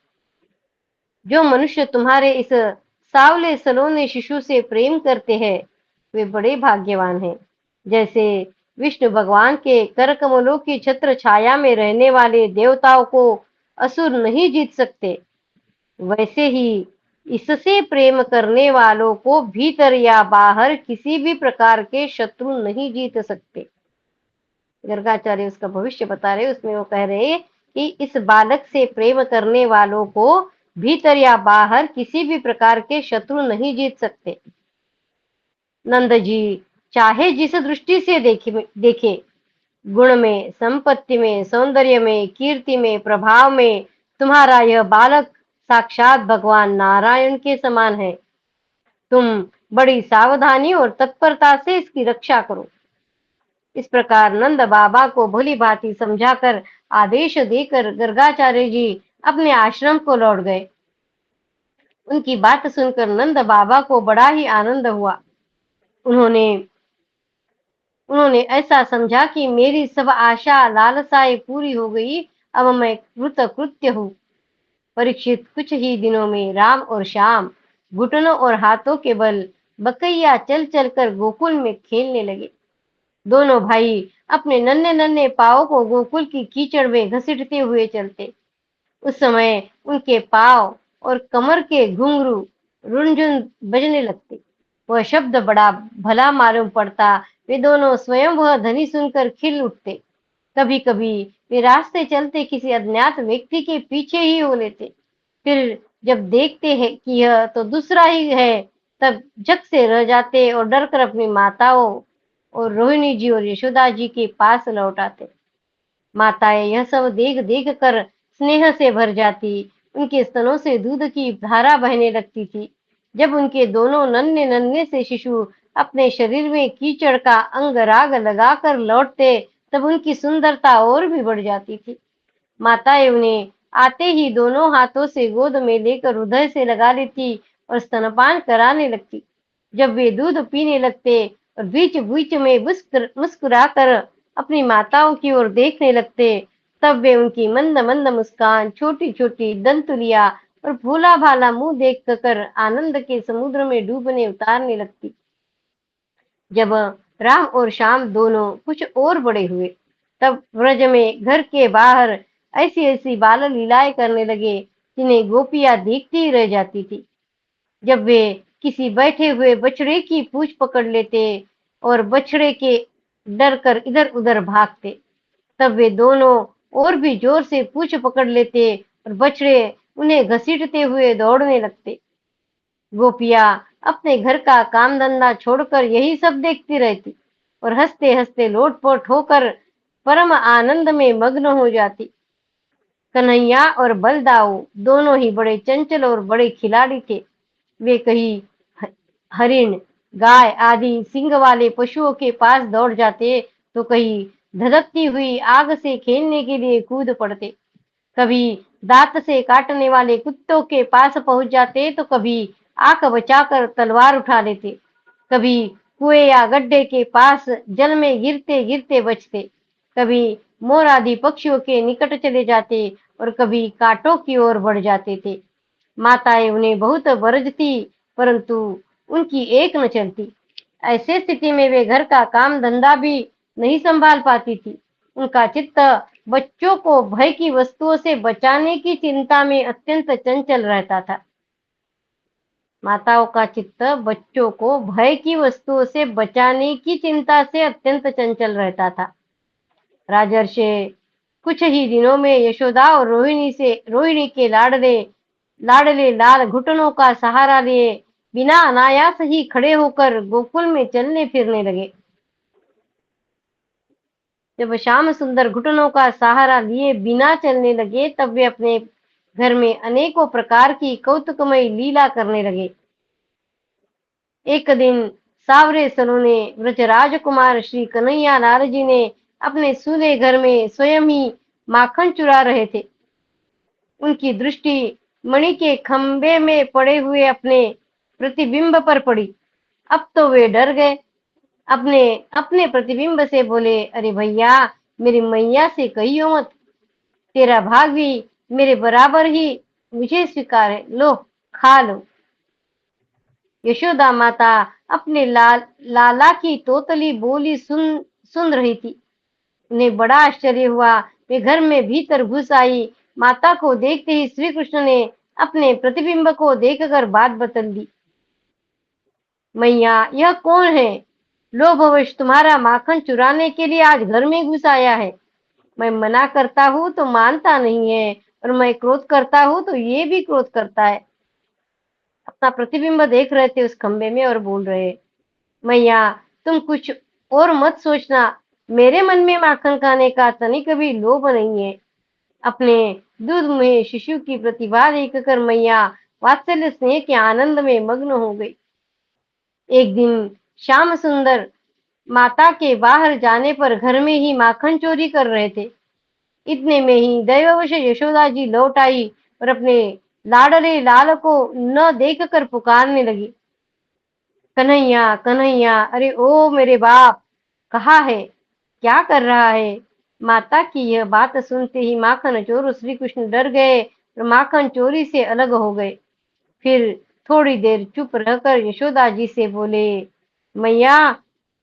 जो मनुष्य तुम्हारे इस सावले सलोने शिशु से प्रेम करते हैं वे बड़े भाग्यवान हैं। जैसे विष्णु भगवान के कर कमलों की छत्र छाया में रहने वाले देवताओं को असुर नहीं जीत सकते, वैसे ही इससे प्रेम करने वालों को भीतर या बाहर किसी भी प्रकार के शत्रु नहीं जीत सकते। गर्गाचार्य उसका भविष्य बता रहे, उसमें वो कह रहे कि इस बालक से प्रेम करने वालों को भीतर या बाहर किसी भी प्रकार के शत्रु नहीं जीत सकते। नंद जी चाहे जिस दृष्टि से देखे, गुण में, संपत्ति में, सौंदर्य में, कीर्ति में, प्रभाव में तुम्हारा यह बालक साक्षात भगवान नारायण के समान है। तुम बड़ी सावधानी और तत्परता से इसकी रक्षा करो। इस प्रकार नंद बाबा को भली भांति समझाकर आदेश देकर गर्गाचार्य जी अपने आश्रम को लौट गए। उनकी बात सुनकर नंद बाबा को बड़ा ही आनंद हुआ। उन्होंने उन्होंने ऐसा समझा कि मेरी सब आशा लालसाएं पूरी हो गई, अब मैं कृतकृत्य हूँ। परीक्षित, कुछ ही दिनों में राम और श्याम घुटनों और हाथों के बल बकैया चल चलकर गोकुल में खेलने लगे। दोनों भाई अपने नन्हे नन्हे पांवों को गोकुल की कीचड़ में घसीटते हुए चलते। उस समय उनके पांव और कमर के घुंघरू रुनझुन बजने लगते। वह शब्द बड़ा भला मालूम पड़ता। वे दोनों स्वयं वह ध्वनि सुनकर खिल उठते। कभी कभी वे रास्ते चलते किसी अज्ञात व्यक्ति के पीछे ही हो लेते। फिर जब देखते हैं कि यह तो दूसरा ही है, तब झक से रह जाते और डरकर अपनी माताओं और रोहिणी जी और यशोदा जी के पास लौट आते। माताएं यह सब देख देख कर स्नेह से भर जाती। उनके स्तनों से दूध की धारा बहने लगती थी। जब उनके दोनों नन्हे नन्हे से शिशु अपने शरीर में कीचड़ का अंग राग लगाकर लौटते, तब उनकी सुंदरता और भी बढ़ जाती थी। माताएं उन्हें आते ही दोनों हाथों से गोद में लेकर हृदय से लगा लेती और स्तनपान कराने लगती। जब वे दूध पीने लगते और बीच बीच में मुस्कुराकर अपनी माताओं की ओर देखने लगते, तब वे उनकी मंद मंद मुस्कान, छोटी छोटी दंतुलिया और भोला भाला मुंह देख कर आनंद के समुद्र में डूबने उतारने लगती। जब राम और श्याम दोनों कुछ और बड़े हुए, तब व्रज में घर के बाहर ऐसी ऐसी बाल लीलाएं करने लगे जिन्हें गोपियां देखती ही रह जाती थी। जब वे किसी बैठे हुए बछड़े की पूंछ पकड़ लेते और बछड़े के डर कर इधर उधर भागते, तब वे दोनों और भी जोर से पूंछ पकड़ लेते और बछड़े उन्हें घसीटते हुए दौड़ने लगते। गोपियां अपने घर का काम धंधा छोड़कर यही सब देखती रहती और हंसते हंसते लोटपोट होकर परम आनंद में मग्न हो जाती। कन्हैया और बलदाऊ दोनों ही बड़े चंचल और बड़े खिलाड़ी थे। वे कहीं हरिण, गाय आदि सींग वाले पशुओं के पास दौड़ जाते, तो कहीं धधकती हुई आग से खेलने के लिए कूद पड़ते। कभी दांत से काटने वाले कुत्तों के पास पहुंच जाते, तो कभी आंख बचाकर तलवार उठा लेते। कभी कुएं या गड्ढे के पास जल में गिरते गिरते बचते। कभी मोर आदि पक्षियों के निकट चले जाते और कभी कांटों की ओर बढ़ जाते थे। माताएं उन्हें बहुत बरजती, परंतु उनकी एक न चलती। ऐसे स्थिति में वे घर का काम धंधा भी नहीं संभाल पाती थी। उनका चित्त बच्चों को भय की वस्तुओं से बचाने की चिंता में अत्यंत चंचल रहता था। माताओं का चित्त बच्चों को भय की वस्तुओं से बचाने की चिंता से अत्यंत चंचल रहता था। राजर्षि, कुछ ही दिनों में यशोदा और रोहिणी के लाडले लाडले लाल घुटनों का सहारा लिए बिना अनायास ही खड़े होकर गोकुल में चलने फिरने लगे। जब श्याम सुंदर घुटनों का सहारा लिए बिना चलने लगे, तब वे अपने घर में अनेकों प्रकार की कौतुकमयी लीला करने लगे। एक दिन सावरे सलोने व्रज राजकुमार श्री कन्हैया लाल जी ने अपने सूने घर में स्वयं ही माखन चुरा रहे थे। उनकी दृष्टि मणि के खंभे में पड़े हुए अपने प्रतिबिंब पर पड़ी। अब तो वे डर गए। अपने अपने प्रतिबिंब से बोले, अरे भैया, मेरी मैया से कहियो मत, तेरा भाग भी मेरे बराबर ही मुझे स्वीकार है, लो खा लो। यशोदा माता अपने लाला की तोतली बोली सुन रही थी। उन्हें बड़ा आश्चर्य हुआ। वे घर में भीतर घुस आई। माता को देखते ही श्री कृष्ण ने अपने प्रतिबिंब को देखकर बात बतल दी। मैया, यह कौन है? लोभवश तुम्हारा माखन चुराने के लिए आज घर में घुस आया है। मैं मना करता हूँ तो मानता नहीं है, और मैं क्रोध करता हूँ तो ये भी क्रोध करता है। अपना प्रतिबिंब देख रहे थे उस खंबे में और बोल रहे, मैया, तुम कुछ और मत सोचना। मेरे मन में माखन खाने का तनिक भी लोभ नहीं है। अपने दूध में शिशु की प्रतिभा देखकर मैया वात्सल्य स्नेह के आनंद में मग्न हो गई। एक दिन श्याम सुंदर माता के बाहर जाने पर घर में ही माखन चोरी कर रहे थे। इतने में ही दैववश यशोदा जी लौट आई और अपने लाडले लाल को न देखकर पुकारने लगी, कन्हैया कन्हैया, अरे ओ मेरे बाप, कहाँ है, क्या कर रहा है? माता की यह बात सुनते ही माखन चोर श्री कृष्ण डर गए और माखन चोरी से अलग हो गए। फिर थोड़ी देर चुप रहकर यशोदा जी से बोले, मैया,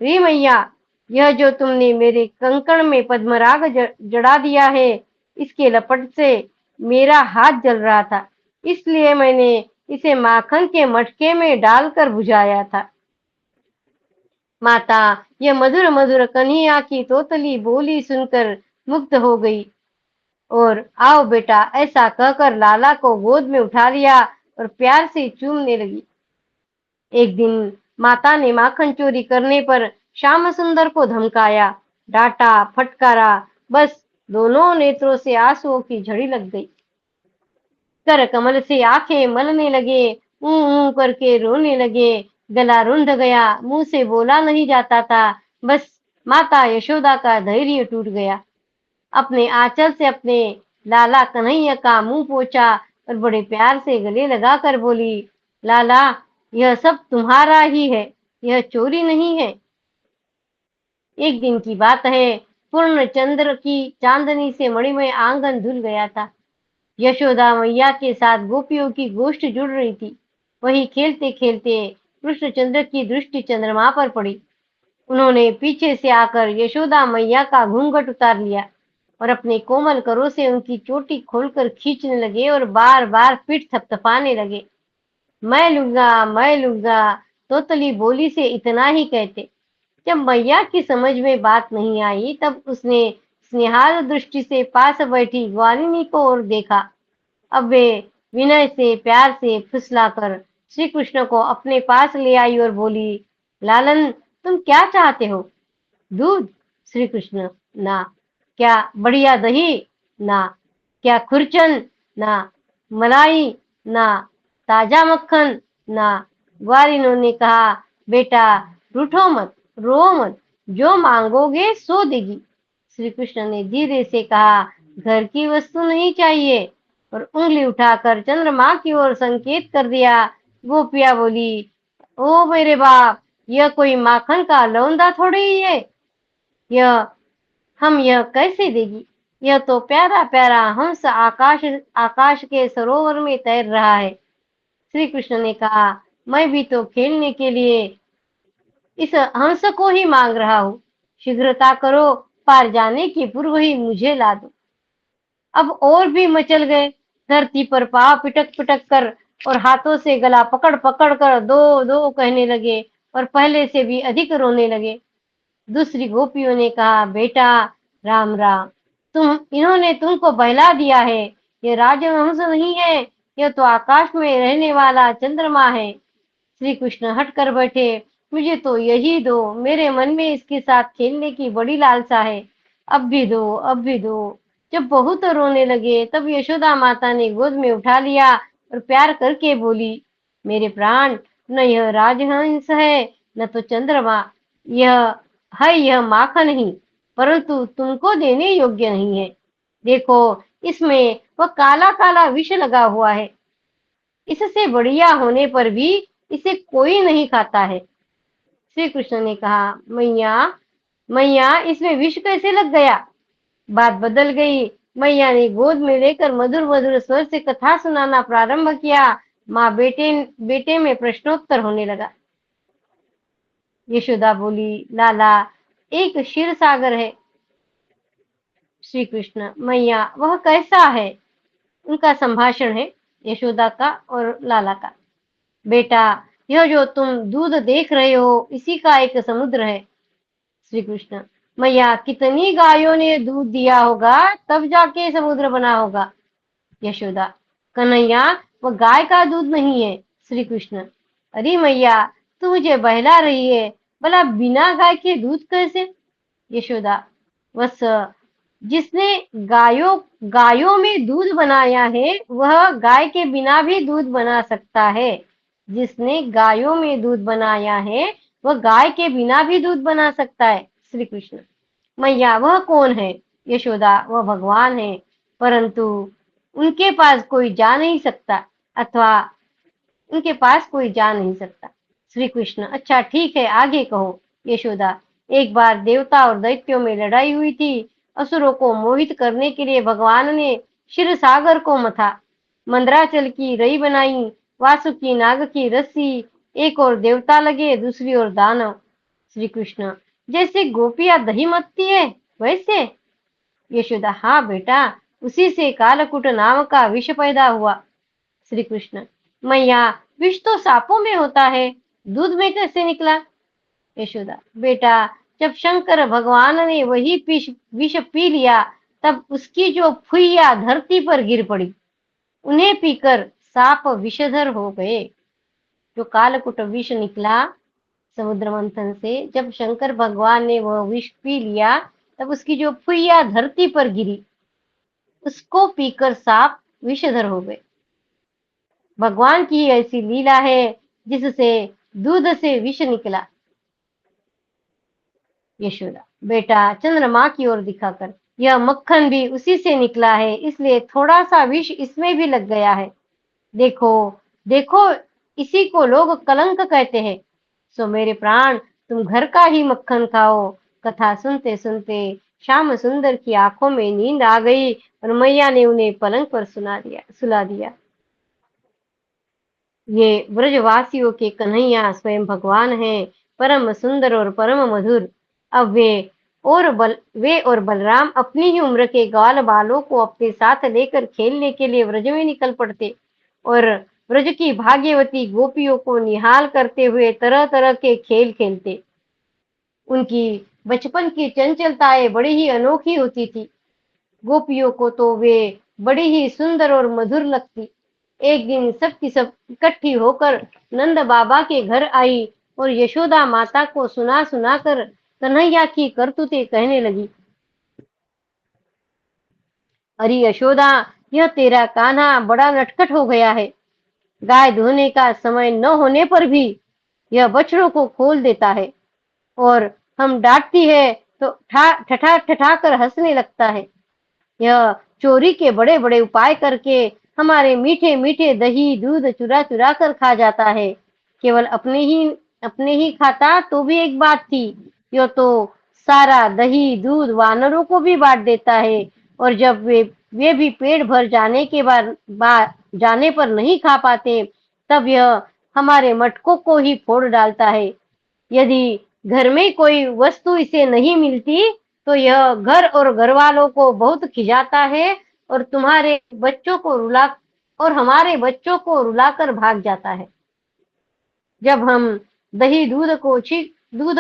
रे मैया, यह जो तुमने मेरे कंकण में पद्मराग जड़ा दिया है, इसके लपट से मेरा हाथ जल रहा था, इसलिए मैंने इसे माखन के मटके में डालकर बुझाया था। माता यह मधुर मधुर कन्हैया की तोतली बोली सुनकर मुग्ध हो गई और आओ बेटा ऐसा कहकर लाला को गोद में उठा लिया और प्यार से चूमने लगी। एक दिन माता ने माखन चोरी करने पर श्याम सुंदर को धमकाया, डांटा, फटकारा, बस दोनों नेत्रों से आंसुओं की झड़ी लग गई। कर कमल से आंखें मलने लगे, ऊ करके रोने लगे, गला रुंध गया, मुंह से बोला नहीं जाता था। बस माता यशोदा का धैर्य टूट गया। अपने आंचल से अपने लाला कन्हैया का मुंह पोंछा और बड़े प्यार से गले लगाकर बोली, लाला, यह सब तुम्हारा ही है, यह चोरी नहीं है। एक दिन की बात है, पूर्ण चंद्र की चांदनी से मणिमय आंगन धुल गया था। यशोदा मैया के साथ गोपियों की गोष्ठ जुड़ रही थी। वही खेलते खेलते कृष्णचंद्र की दृष्टि चंद्रमा पर पड़ी। उन्होंने पीछे से आकर यशोदा मैया का घूंघट उतार लिया और अपने कोमल करों से उनकी चोटी खोलकर खींचने लगे और बार बार पीठ थपथपाने लगे। मैं लूंगा, तोतली बोली से इतना ही कहते। जब मैया की समझ में बात नहीं आई तब उसने स्नेहाल दृष्टि से पास बैठी ग्वालिनी को और देखा। अब वे विनय से प्यार से फुसलाकर श्री कृष्ण को अपने पास ले आई और बोली, लालन, तुम क्या चाहते हो? दूध? श्री कृष्ण, ना। क्या बढ़िया दही? ना। क्या खुरचन? ना। मलाई? ना। ताजा मक्खन? ना। ग्वालिनों ने कहा, बेटा रूठो मत, रो मत, जो मांगोगे सो देगी। श्री कृष्ण ने धीरे से कहा, घर की वस्तु नहीं चाहिए, और उंगली उठाकर चंद्रमा की ओर संकेत कर दिया। गोपिया बोली, ओ मेरे बाप, यह कोई माखन का लौंदा थोड़ी ही है, यह यह कैसे देगी? यह तो प्यारा प्यारा हंस आकाश आकाश के सरोवर में तैर रहा है। श्री कृष्ण ने कहा, मैं भी तो खेलने के लिए इस हंस को ही मांग रहा हूँ। शीघ्रता करो, पार जाने के पूर्व ही मुझे ला दो। अब और भी मचल गए। धरती पर पाँव पिटक पिटक कर और हाथों से गला पकड़ पकड़ कर दो दो कहने लगे और पहले से भी अधिक रोने लगे। दूसरी गोपियों ने कहा, बेटा राम राम, इन्होंने तुमको बहला दिया है। ये राजहंस नहीं है, यह तो आकाश में रहने वाला चंद्रमा है। श्री कृष्ण हट कर बैठे, मुझे तो यही दो, मेरे मन में इसके साथ खेलने की बड़ी लालसा है, अब भी दो, अब भी दो। जब बहुत रोने लगे तब यशोदा माता ने गोद में उठा लिया और प्यार करके बोली, मेरे प्राण, न यह राजहंस है न तो चंद्रमा, यह माखन ही, परंतु तुमको देने योग्य नहीं है। देखो, इसमें वह काला काला विष लगा हुआ है, इससे बढ़िया होने पर भी इसे कोई नहीं खाता है। श्री कृष्ण ने कहा, मैया मैया, इसमें विष कैसे लग गया? बात बदल गई। मैया ने गोद में लेकर मधुर मधुर स्वर से कथा सुनाना प्रारंभ किया। माँ बेटे बेटे में प्रश्नोत्तर होने लगा। यशोदा बोली, लाला, एक क्षीर सागर है। श्री कृष्ण, मैया, वह कैसा है? उनका संभाषण है, यशोदा का और लाला का। बेटा, यह जो तुम दूध देख रहे हो, इसी का एक समुद्र है। श्री कृष्ण, मैया, कितनी गायों ने दूध दिया होगा, तब जाके समुद्र बना होगा। यशोदा, कन्हैया, वो गाय का दूध नहीं है। श्री कृष्ण, अरे मैया, तू मुझे बहला रही है, भला बिना गाय के दूध कैसे? यशोदा, वत्स, जिसने गायों गायों में दूध बनाया है, वह गाय के बिना भी दूध बना सकता है। जिसने गायों में दूध बनाया है, वह गाय के बिना भी दूध बना सकता है। श्री कृष्ण, मैया, वह कौन है? यशोदा, वह भगवान है, परंतु उनके पास कोई जा नहीं सकता, अथवा उनके पास कोई जा नहीं सकता। श्री कृष्ण, अच्छा ठीक है, आगे कहो। यशोदा, एक बार देवता और दैत्यों में लड़ाई हुई थी। असुरों को मोहित करने के लिए भगवान ने क्षीर सागर को मथा, मंदराचल की रई बनाई, वासुकी नाग की रस्सी, एक और देवता लगे, दूसरी ओर दानव। श्री कृष्ण, जैसे गोपियां दही मथती है वैसे? यशोदा, हाँ बेटा, उसी से कालकूट नाम का विष पैदा हुआ। श्री कृष्ण, मैया, विष तो सांपों में होता है, दूध में कैसे निकला? यशोदा, बेटा, जब शंकर भगवान ने वही विष पी लिया, तब उसकी जो फुइया धरती पर गिर पड़ी, उन्हें पीकर सांप विषधर हो गए। जो कालकूट विष निकला समुद्र मंथन से, जब शंकर भगवान ने वह विष पी लिया, तब उसकी जो फुइया धरती पर गिरी, उसको पीकर सांप विषधर हो गए। भगवान की ऐसी लीला है, जिससे दूध से विष निकला। यशोदा, बेटा, चंद्रमा की ओर दिखाकर, यह मक्खन भी उसी से निकला है, इसलिए थोड़ा सा विष इसमें भी लग गया है। देखो देखो, इसी को लोग कलंक कहते हैं। सो मेरे प्राण, तुम घर का ही मक्खन खाओ। कथा सुनते सुनते श्याम सुंदर की आंखों में नींद आ गई और मैया ने उन्हें पलंग पर सुला दिया। ये ब्रजवासियों के कन्हैया स्वयं भगवान हैं, परम सुंदर और परम मधुर। अब वे और बलराम अपनी ही उम्र के ग्वाल बालों को अपने साथ लेकर खेलने के लिए व्रज में निकल पड़ते और व्रज की भाग्यवती गोपियों को निहाल करते हुए तरह तरह के खेल खेलते। उनकी बचपन की चंचलताएं बड़ी ही अनोखी होती थी। गोपियों को तो वे बड़ी ही सुंदर और मधुर लगती। एक दिन सब की सब इकट्ठी होकर नंद बाबा के घर आई और यशोदा माता को सुना सुना कर कन्हैया की करतूतें कहने लगी। अरे यशोदा, यह तेरा कान्हा बड़ा नटखट हो गया है। गाय धोने का समय न होने पर भी यह बछड़ों को खोल देता है और हम डांटती है तो ठठा ठठा कर हंसने लगता है। यह चोरी के बड़े बड़े उपाय करके हमारे मीठे मीठे दही दूध चुरा चुरा कर खा जाता है। केवल अपने ही खाता तो भी एक बात थी, यह तो सारा दही दूध वानरों को भी बांट देता है, और जब वे भी पेट भर जाने के जाने पर नहीं खा पाते, तब यह हमारे मटकों को ही फोड़ डालता है। यदि घर में कोई वस्तु इसे नहीं मिलती, तो यह घर और घर वालों को बहुत खिजाता है और हमारे बच्चों को रुलाकर भाग जाता है। जब हम दही दूध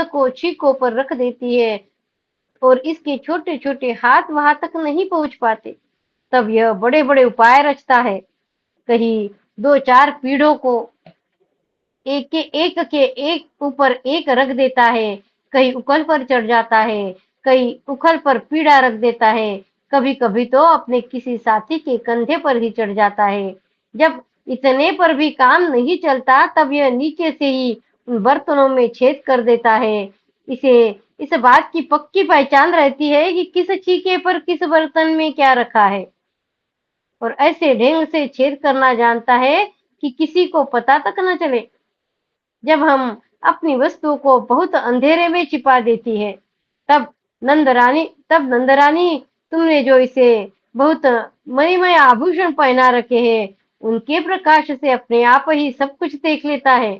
को छीकों पर रख देती है और इसके छोटे छोटे हाथ वहां तक नहीं पहुंच पाते, तब यह बड़े बड़े उपाय रचता है। कहीं दो चार पीढ़ों को एक ऊपर एक रख देता है, कहीं उखल पर चढ़ जाता है, कहीं उखल पर पीढ़ा रख देता है, कभी कभी तो अपने किसी साथी के कंधे पर ही चढ़ जाता है। जब इतने पर भी काम नहीं चलता, तब यह नीचे से ही उन बर्तनों में छेद कर देता है। इसे इस बात की पक्की पहचान रहती है कि किस छीके पर किस बर्तन में क्या रखा है, और ऐसे ढंग से छेद करना जानता है कि किसी को पता तक न चले। जब हम अपनी वस्तु को बहुत अंधेरे में छिपा देती है, तब नंदरानी तुमने जो इसे बहुत मणिमय आभूषण पहना रखे हैं, उनके प्रकाश से अपने आप ही सब कुछ देख लेता है।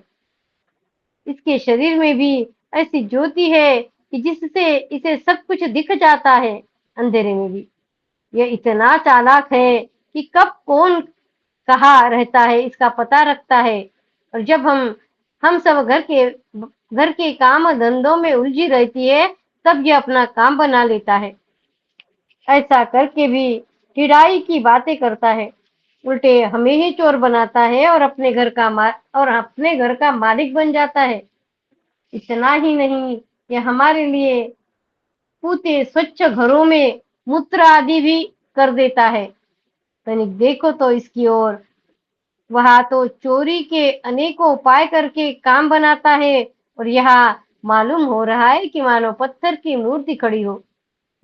इसके शरीर में भी ऐसी ज्योति है कि जिससे इसे सब कुछ दिख जाता है, अंधेरे में भी। यह इतना चालाक है कि कब कौन कहाँ रहता है इसका पता रखता है। और जब हम सब घर के काम धंधों में उलझी रहती है, तब यह अपना काम बना लेता है। ऐसा करके भी चिड़ाई की बातें करता है, उल्टे हमें ही चोर बनाता है और अपने घर का मालिक बन जाता है। इतना ही नहीं, यह हमारे लिए पूते स्वच्छ घरों में मूत्र आदि भी कर देता है। तनिक देखो तो इसकी ओर, वह तो चोरी के अनेकों उपाय करके काम बनाता है, और यहाँ मालूम हो रहा है कि मानो पत्थर की मूर्ति खड़ी हो।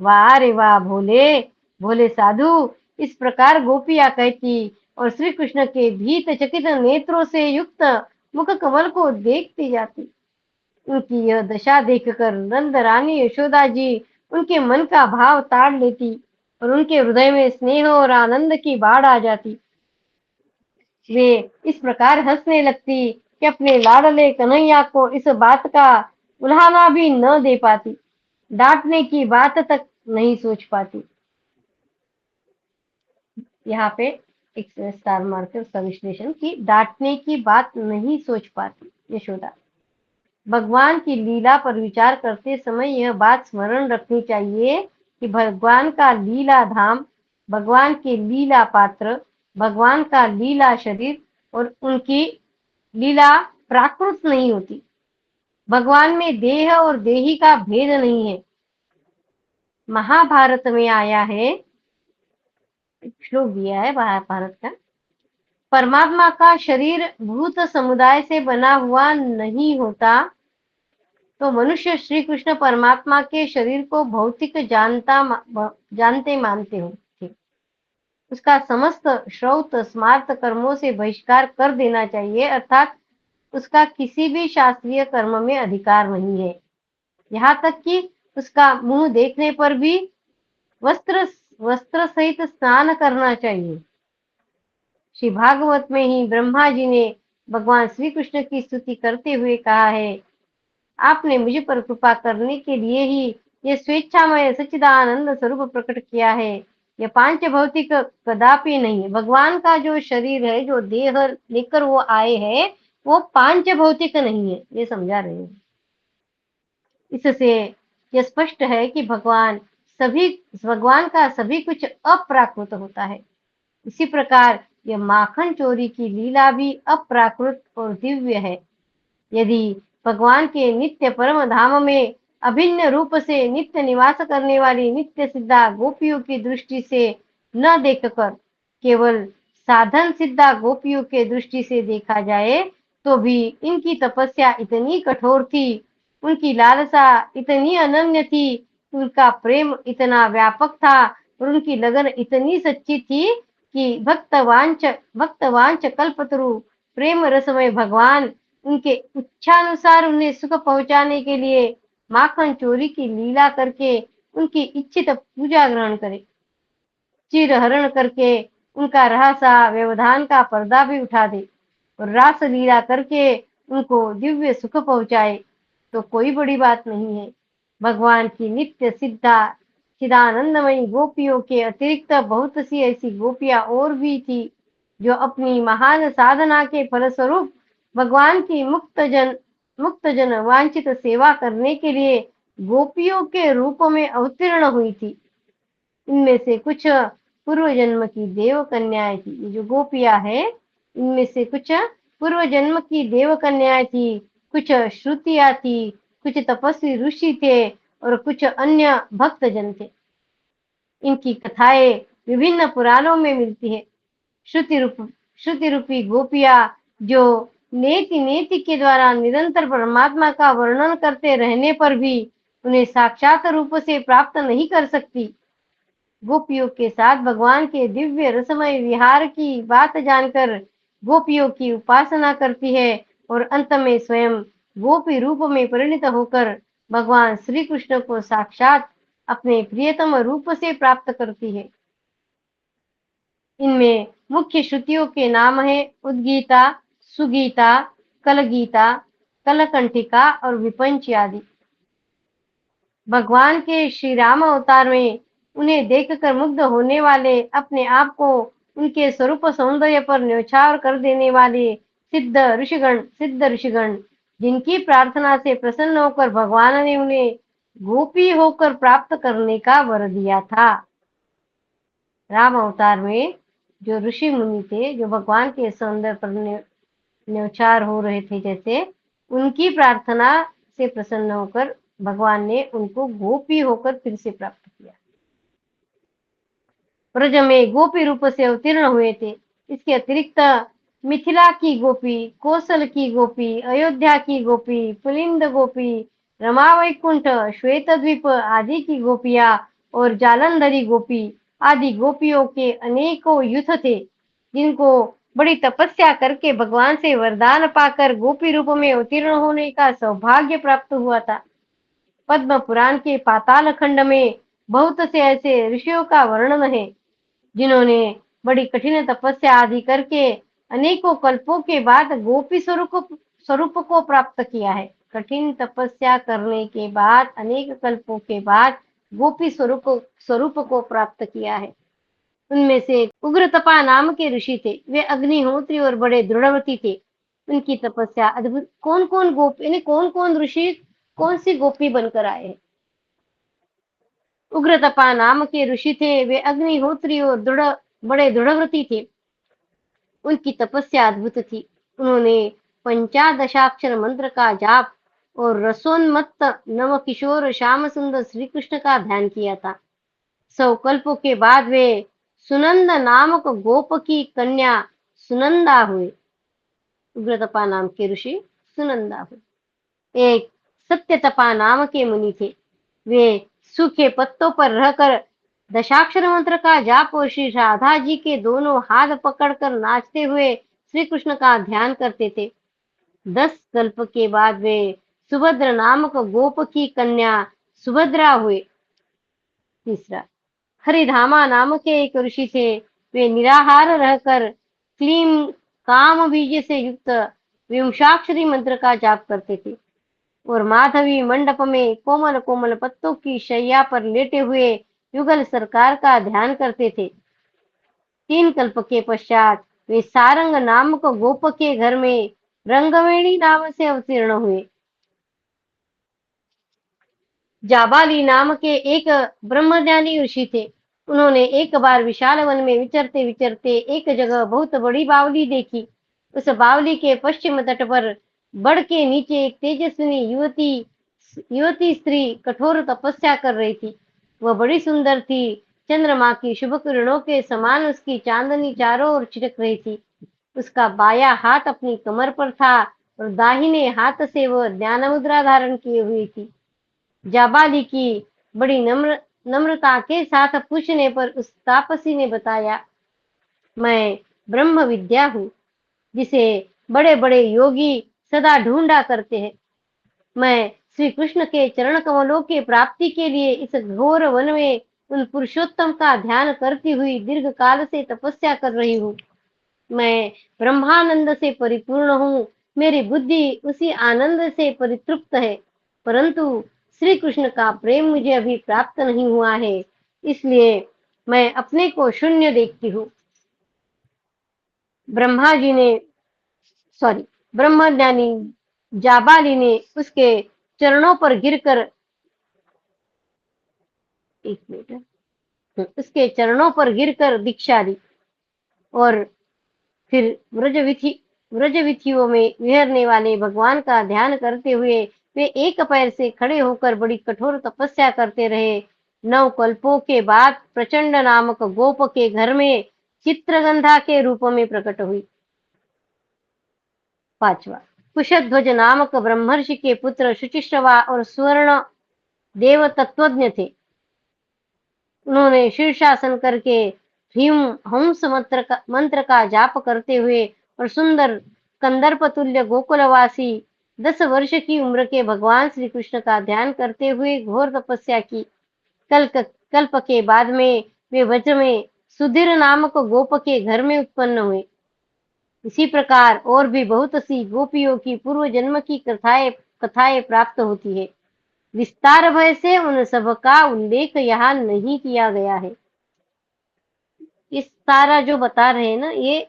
वाह रे वाह, भोले भोले साधु, इस प्रकार गोपियां कहती और श्री कृष्ण के भीत चकित नेत्रों से युक्त मुख कमल को देखती जाती। उनकी यह दशा देखकर नंद रानी यशोदा जी उनके मन का भाव ताड़ लेती, और उनके हृदय में स्नेह और आनंद की बाढ़ आ जाती। वे इस प्रकार हंसने लगती कि अपने लाडले कन्हैया को इस बात का उल्हाना भी न दे पाती, डांटने की बात तक नहीं सोच पाती। यहाँ पे एक स्टार मार्कर उसका विश्लेषण की डांटने की बात नहीं सोच पाती यशोदा। भगवान की लीला पर विचार करते समय यह बात स्मरण रखनी चाहिए कि भगवान का लीला धाम, भगवान के लीला पात्र, भगवान का लीला शरीर और उनकी लीला प्राकृत नहीं होती। भगवान में देह और देही का भेद नहीं है। महाभारत में आया है, श्लोक दिया है महाभारत का, परमात्मा का शरीर भूत समुदाय से बना हुआ नहीं होता, तो मनुष्य श्री कृष्ण परमात्मा के शरीर को भौतिक जानते मानते हो। उसका समस्त श्रौत स्मार्त कर्मों से बहिष्कार कर देना चाहिए, अर्थात उसका किसी भी शास्त्रीय कर्म में अधिकार नहीं है। यहाँ तक कि उसका मुंह देखने पर भी वस्त्र सहित स्नान करना चाहिए। श्री भागवत में ही ब्रह्मा जी ने भगवान श्री कृष्ण की स्तुति करते हुए कहा है, आपने मुझ पर कृपा करने के लिए ही ये स्वेच्छामय सच्चिदानंद स्वरूप प्रकट किया है। यह पांच भौतिक कदापि नहीं है। भगवान का जो शरीर है, जो देह लेकर वो आए हैं, वो पांच भौतिक नहीं है, ये समझा रहे हैं। इससे यह स्पष्ट है कि भगवान का सभी कुछ अप्राकृत होता है। इसी प्रकार यह माखन चोरी की लीला भी अप्राकृत और दिव्य है। यदि भगवान के नित्य परम धाम में अभिन्न रूप से नित्य निवास करने वाली नित्य सिद्धा गोपियों की दृष्टि से न देखकर केवल साधन सिद्धा गोपियों के दृष्टि से देखा जाए, तो भी इनकी तपस्या इतनी कठोर थी, उनकी लालसा इतनी अनन्य थी, उनका प्रेम इतना व्यापक था और उनकी लगन इतनी सच्ची थी कि भक्तवांच कल्पतरु प्रेम रसमय भगवान उनके इच्छानुसार उन्हें सुख पहुंचाने के लिए माखन चोरी की लीला करके उनकी इच्छित पूजा ग्रहण करे, चिर हरण करके उनका रहसा व्यवधान का पर्दा भी उठा दे और रास लीला करके उनको दिव्य सुख पहुंचाए, तो कोई बड़ी बात नहीं है। भगवान की नित्य चिदानंदमयी गोपियों के अतिरिक्त बहुत सी ऐसी गोपियां और भी थी, जो अपनी महान साधना के फलस्वरूप भगवान की मुक्त जन वांछित सेवा करने के लिए गोपियों के रूप में अवतीर्ण हुई थी। इनमें से कुछ पूर्व जन्म की देव कन्याएं थी। ये जो गोपियां है, इनमें से कुछ पूर्व जन्म की देव कन्याएं थी, कुछ श्रुतियां थी, कुछ तपस्वी ऋषि थे और कुछ अन्य भक्त जन थे। इनकी कथाएं विभिन्न पुराणों में मिलती है। श्रुति रूपी गोपियां जो नेति नेति के द्वारा निरंतर परमात्मा का वर्णन करते रहने पर भी उन्हें साक्षात रूप से प्राप्त नहीं कर सकती, गोपियों के साथ भगवान के दिव्य रसमय विहार की बात जानकर गोपियों की उपासना करती है और अंत में स्वयं गोपी रूप में परिणत होकर भगवान श्री कृष्ण को साक्षात अपने प्रियतम रूप से प्राप्त करती है। इनमें मुख्य श्रुतियों के नाम है उद्गीता, सुगीता, कलगीता, कलकंठिका और विपंच आदि। भगवान के श्री राम अवतार में उन्हें देखकर मुग्ध होने वाले, अपने आप को उनके स्वरूप सौंदर्य पर न्यौछावर कर देने वाले सिद्ध ऋषिगण जिनकी प्रार्थना से प्रसन्न होकर भगवान ने उन्हें गोपी होकर प्राप्त करने का वर दिया था। राम अवतार में जो ऋषि मुनि थे, जो भगवान के सौंदर्य पर न्यौछावर हो रहे थे, जैसे उनकी प्रार्थना से प्रसन्न होकर भगवान ने उनको गोपी होकर फिर से प्राप्त किया। ब्रज में गोपी रूप से अवतीर्ण हुए थे। इसके अतिरिक्त मिथिला की गोपी, कौशल की गोपी, अयोध्या की गोपी, पुलिंद गोपी, रमा वैकुंठ, श्वेत द्वीप आदि की गोपियां और जालंधरी गोपी आदि गोपियों के अनेकों युथ थे, जिनको बड़ी तपस्या करके भगवान से वरदान पाकर गोपी रूप में अवतीर्ण होने का सौभाग्य प्राप्त हुआ था। पद्म पुराण के पाताल खंड में बहुत से ऐसे ऋषियों का वर्णन है, जिन्होंने बड़ी कठिन तपस्या आदि करके अनेकों कल्पों के बाद गोपी स्वरूप को प्राप्त किया है। कठिन तपस्या करने के बाद अनेक कल्पों के बाद गोपी स्वरूप को प्राप्त किया है। उनमें से उग्रतपा नाम के ऋषि थे। वे अग्निहोत्री और बड़े दृढ़व्रती थे। उनकी तपस्या अद्भुत। कौन कौन गोपी, यानी कौन कौन ऋषि कौन सी गोपी बनकर आए हैं? उग्रतपा नाम के ऋषि थे। वे अग्निहोत्री और बड़े दृढ़व्रती थे। उनकी तपस्या अद्भुत थी। उन्होंने पंचादशाक्षर मंत्र का जाप और रसोन्मत्त नव किशोर श्याम सुंदर श्री कृष्ण का ध्यान किया था। 100 कल्पों के बाद वे सुनंद नामक गोप की कन्या सुनंदा हुए। उग्रतपा नाम के ऋषि सुनंदा हुए। एक सत्यतपा नाम के मुनि थे। वे सूखे पत्तों पर रहकर दशाक्षर मंत्र का जाप और श्री राधा जी के दोनों हाथ पकड़कर नाचते हुए श्री कृष्ण का ध्यान करते थे। 10 कल्प के बाद वे सुभद्र नामक गोप की कन्या सुभद्रा हुए। तीसरा, हरिधामा नाम के एक ऋषि थे। वे निराहार रहकर क्लीम काम बीज से युक्त विंशाक्षरी मंत्र का जाप करते थे और माधवी मंडप में कोमल कोमल पत्तों की शैया पर लेटे हुए युगल सरकार का ध्यान करते थे। 3 कल्प के पश्चात वे सारंग नामक गोप के घर में रंगवेणी नाम से अवतीर्ण हुए। जाबाली नाम के एक ब्रह्मज्ञानी ऋषि थे। उन्होंने एक बार विशाल वन में विचरते विचरते एक जगह बहुत बड़ी बावली देखी। उस बावली के पश्चिम तट पर बड़ के नीचे एक तेजस्विनी युवती स्त्री कठोर तपस्या कर रही थी। वह बड़ी सुंदर थी। चंद्रमा की शुभ किरणों के समान उसकी चांदनी चारों ओर छिटक रही थी। उसका बायां हाथ अपनी कमर पर था और दाहिने हाथ से वह ज्ञान मुद्रा धारण किए हुई थी। जाबाली की बड़ी नम्रता के साथ पूछने पर उस तापसी ने बताया, मैं ब्रह्म विद्या हूँ, जिसे बड़े बड़े योगी सदा ढूंढा करते हैं। मैं श्री कृष्ण के चरण कमलों के प्राप्ति के लिए इस घोर वन में उन पुरुषोत्तम का ध्यान करती हुई दीर्घ काल से तपस्या कर रही हूँ। मैं ब्रह्मानंद से परिपूर्ण हूँ। मेरी बुद्धि उसी आनंद से परितृप्त है, परंतु श्री कृष्ण का प्रेम मुझे अभी प्राप्त नहीं हुआ है, इसलिए मैं अपने को शून्य देखती हूँ। ब्रह्मज्ञानी जाबाली ने उसके चरणों पर गिरकर दीक्षा दी और फिर व्रजविथियों में विहरने वाले भगवान का ध्यान करते हुए वे एक पैर से खड़े होकर बड़ी कठोर तपस्या करते रहे। 9 कल्पों के बाद प्रचंड नामक गोप के घर में चित्रगंधा के रूप में प्रकट हुई। पांचवा, कुशध्वज नामक ब्रह्मर्षि के पुत्र शुचिश्रवा और स्वर्ण देव तत्वज्ञ थे। उन्होंने शीर्षासन करके ह्रीं हंस मंत्र का जाप करते हुए और सुंदर कंदर्प तुल्य गोकुलवासी 10 वर्ष की उम्र के भगवान श्री कृष्ण का ध्यान करते हुए घोर तपस्या की। कल्प के बाद में वे व्रज में सुधीर नामक गोप के घर में उत्पन्न हुए। इसी प्रकार और भी बहुत सी गोपियों की पूर्व जन्म की कथाएं प्राप्त होती है। विस्तार भय से उन सब का उल्लेख यहाँ नहीं किया गया है। इस सारा जो बता रहे हैं ना, ये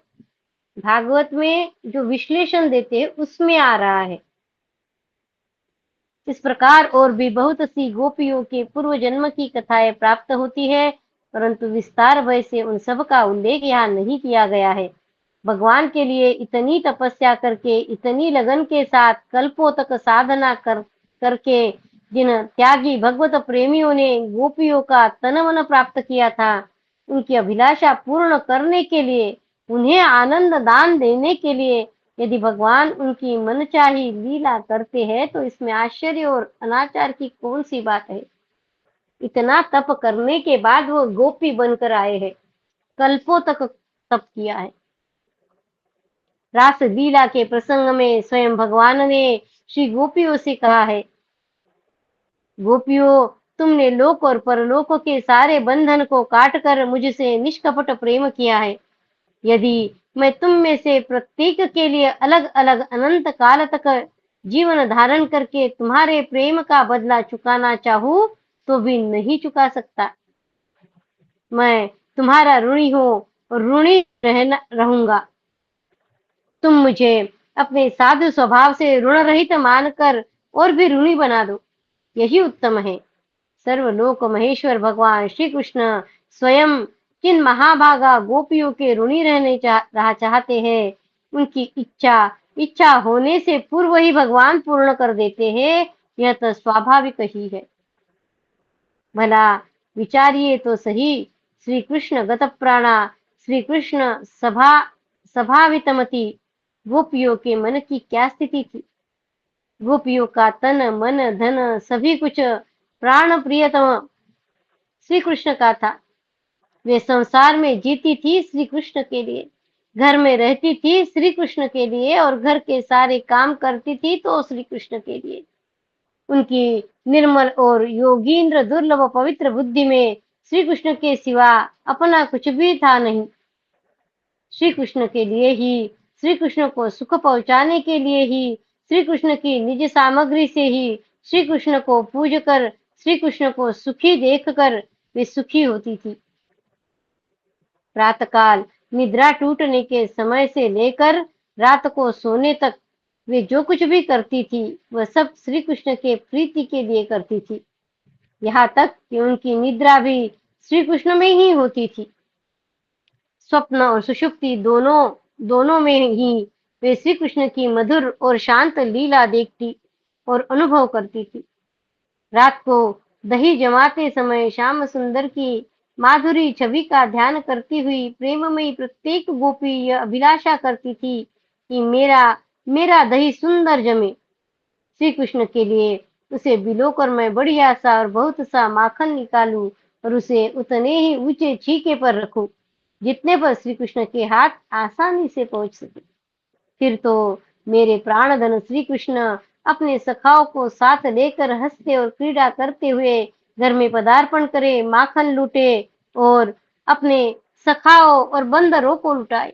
भागवत में जो विश्लेषण देते हैं उसमें आ रहा है। इस प्रकार और भी बहुत सी गोपियों के पूर्व जन्म की कथाएं प्राप्त होती है, परंतु विस्तार भय से उन सब का उल्लेख यहाँ नहीं किया गया है। भगवान के लिए इतनी तपस्या करके, इतनी लगन के साथ कल्पों तक साधना करके जिन त्यागी भगवत प्रेमियों ने गोपियों का तन मन प्राप्त किया था, उनकी अभिलाषा पूर्ण करने के लिए, उन्हें आनंद दान देने के लिए यदि भगवान उनकी मनचाही लीला करते हैं तो इसमें आश्चर्य और अनाचार की कौन सी बात है। इतना तप करने के बाद वो गोपी बनकर आए हैं, कल्पों तक तप किया है। रास लीला के प्रसंग में स्वयं भगवान ने श्री गोपियों से कहा है, गोपियों, तुमने लोक और परलोक के सारे बंधन को काटकर मुझसे निष्कपट प्रेम किया है। यदि मैं तुम में से प्रत्येक के लिए अलग अलग अनंत काल तक जीवन धारण करके तुम्हारे प्रेम का बदला चुकाना चाहूं तो भी नहीं चुका सकता। मैं तुम्हारा ऋणी हूं और ऋणी रहूंगा। तुम मुझे अपने साधु स्वभाव से ऋण रहित मानकर और भी ऋणी बना दो, यही उत्तम है। सर्वलोक महेश्वर भगवान श्री कृष्ण स्वयं किन महाभागा गोपियों के ऋणी रहने चाहते हैं, उनकी इच्छा होने से पूर्व ही भगवान पूर्ण कर देते हैं। यह तो स्वाभाविक ही है। भला विचारिए तो सही, श्री कृष्ण गत प्राणा, श्री कृष्ण सभावितमति गोपियों के मन की क्या स्थिति थी। गोपियों का तन मन धन सभी कुछ प्राण प्रियतम श्री कृष्ण का था। वे संसार में जीती थी श्री कृष्ण के लिए, घर में रहती थी श्री कृष्ण के लिए और घर के सारे काम करती थी तो श्री कृष्ण के लिए। उनकी निर्मल और योगींद्र दुर्लभ पवित्र बुद्धि में श्री कृष्ण के सिवा अपना कुछ भी था नहीं। श्री कृष्ण के लिए ही, श्री कृष्ण को सुख पहुंचाने के लिए ही, श्री कृष्ण की निज सामग्री से ही श्री कृष्ण को पूज कर, श्री कृष्ण को सुखी देखकर वे सुखी होती थी। प्रातःकाल निद्रा टूटने के समय से लेकर रात को सोने तक वे जो कुछ भी करती थी वह सब श्री कृष्ण के प्रीति के लिए करती थी। यहाँ तक कि उनकी निद्रा भी श्री कृष्ण में ही होती थी। स्वप्न और सुषुप्ति दोनों में ही वे श्री कृष्ण की मधुर और शांत लीला देखती और अनुभव करती थी। रात को दही जमाते समय श्याम सुंदर की माधुरी छवि का ध्यान करती हुई प्रेममयी प्रत्येक गोपी यह अभिलाषा करती थी कि मेरा दही सुंदर जमे। श्री कृष्ण के लिए उसे बिलोकर मैं बढ़िया सा और बहुत सा माखन निकालूं और उसे उतने ही ऊंचे छीके पर रखूं जितने पर श्री कृष्ण के हाथ आसानी से पहुंच सके। फिर तो मेरे प्राणधन श्री कृष्ण अपने सखाओं को साथ लेकर हंसते और क्रीड़ा करते हुए घर में पदार्पण करे, माखन लूटे और अपने सखाओं और बंदरों को लुटाए।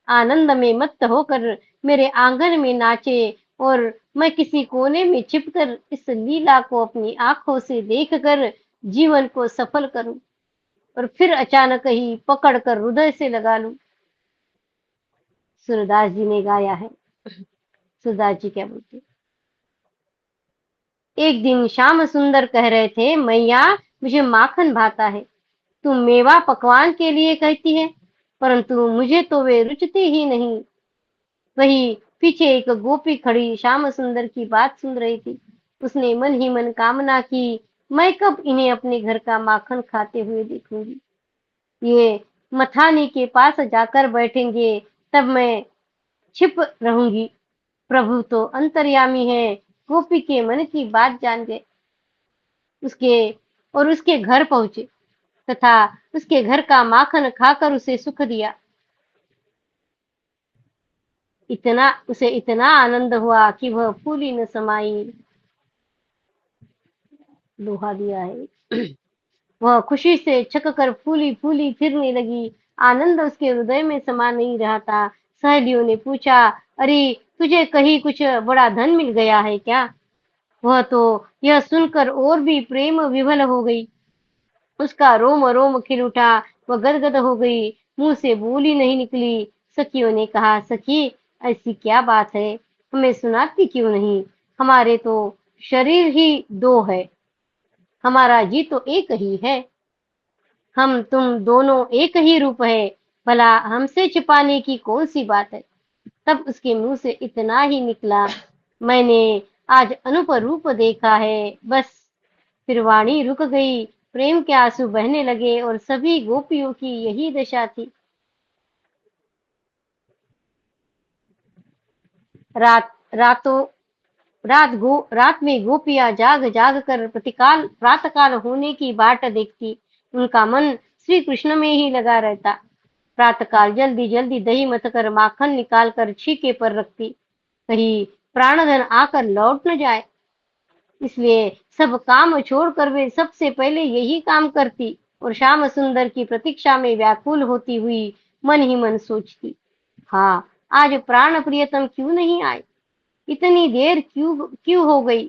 आनंद में मत्त होकर मेरे आंगन में नाचे और मैं किसी कोने में छिपकर इस लीला को अपनी आंखों से देखकर जीवन को सफल करूं और फिर अचानक ही पकड़कर हृदय से लगा लूं। सूरदास जी ने गाया है। सूरदास जी क्या बोलते, एक दिन श्याम सुंदर कह रहे थे, मैया मुझे माखन भाता है, तुम मेवा पकवान के लिए कहती है, परंतु मुझे तो वे रुचते ही नहीं। वही पीछे एक गोपी खड़ी श्याम सुंदर की बात सुन रही थी। उसने मन ही मन कामना की, मैं कब इन्हें अपने घर का माखन खाते हुए देखूंगी। ये मथानी के पास जाकर बैठेंगे, तब मैं छिप रहूंगी। प्रभु तो अंतर्यामी है, गोपी के मन की बात जान गए। उसके और उसके घर पहुंचे तथा उसके घर का माखन खाकर उसे सुख दिया। उसे इतना आनंद हुआ कि वह फूली न समाई। दोहा दिया है। वह खुशी से छक कर फूली फूली फिरने लगी। आनंद उसके हृदय में समा नहीं रहा था। सहेलियों ने पूछा, अरे तुझे कहीं कुछ बड़ा धन मिल गया है क्या? वह तो यह सुनकर और भी प्रेम विभल हो गई। उसका रोम रोम खिल उठा। वह गदगद हो गई, मुंह से बोली नहीं निकली। सखियों ने कहा, सखी ऐसी क्या बात है, हमें सुनाती क्यों नहीं? हमारे तो शरीर ही दो है, हमारा जी तो एक ही है। हम तुम दोनों एक ही रूप है, भला हमसे छिपाने की कौन सी बात है? तब उसके मुंह से इतना ही निकला, मैंने आज अनुपरूप देखा है, बस। फिर वाणी रुक गई। प्रेम के आंसू बहने लगे और सभी गोपियों की यही दशा थी। रात रातों रात में गोपियां जाग जाग कर प्रतिकाल प्रातःकाल होने की बाट देखती। उनका मन श्री कृष्ण में ही लगा रहता। प्रातःकाल जल्दी जल्दी दही मथ कर माखन निकाल कर छीके पर रखती, कहीं प्राणधन आकर लौट न जाए। इसलिए सब काम छोड़कर वे सबसे पहले यही काम करती और श्याम सुंदर की प्रतीक्षा में व्याकुल होती हुई मन ही मन सोचती, हाँ आज प्राण प्रियतम क्यों नहीं आए? इतनी देर क्यों क्यों हो गई?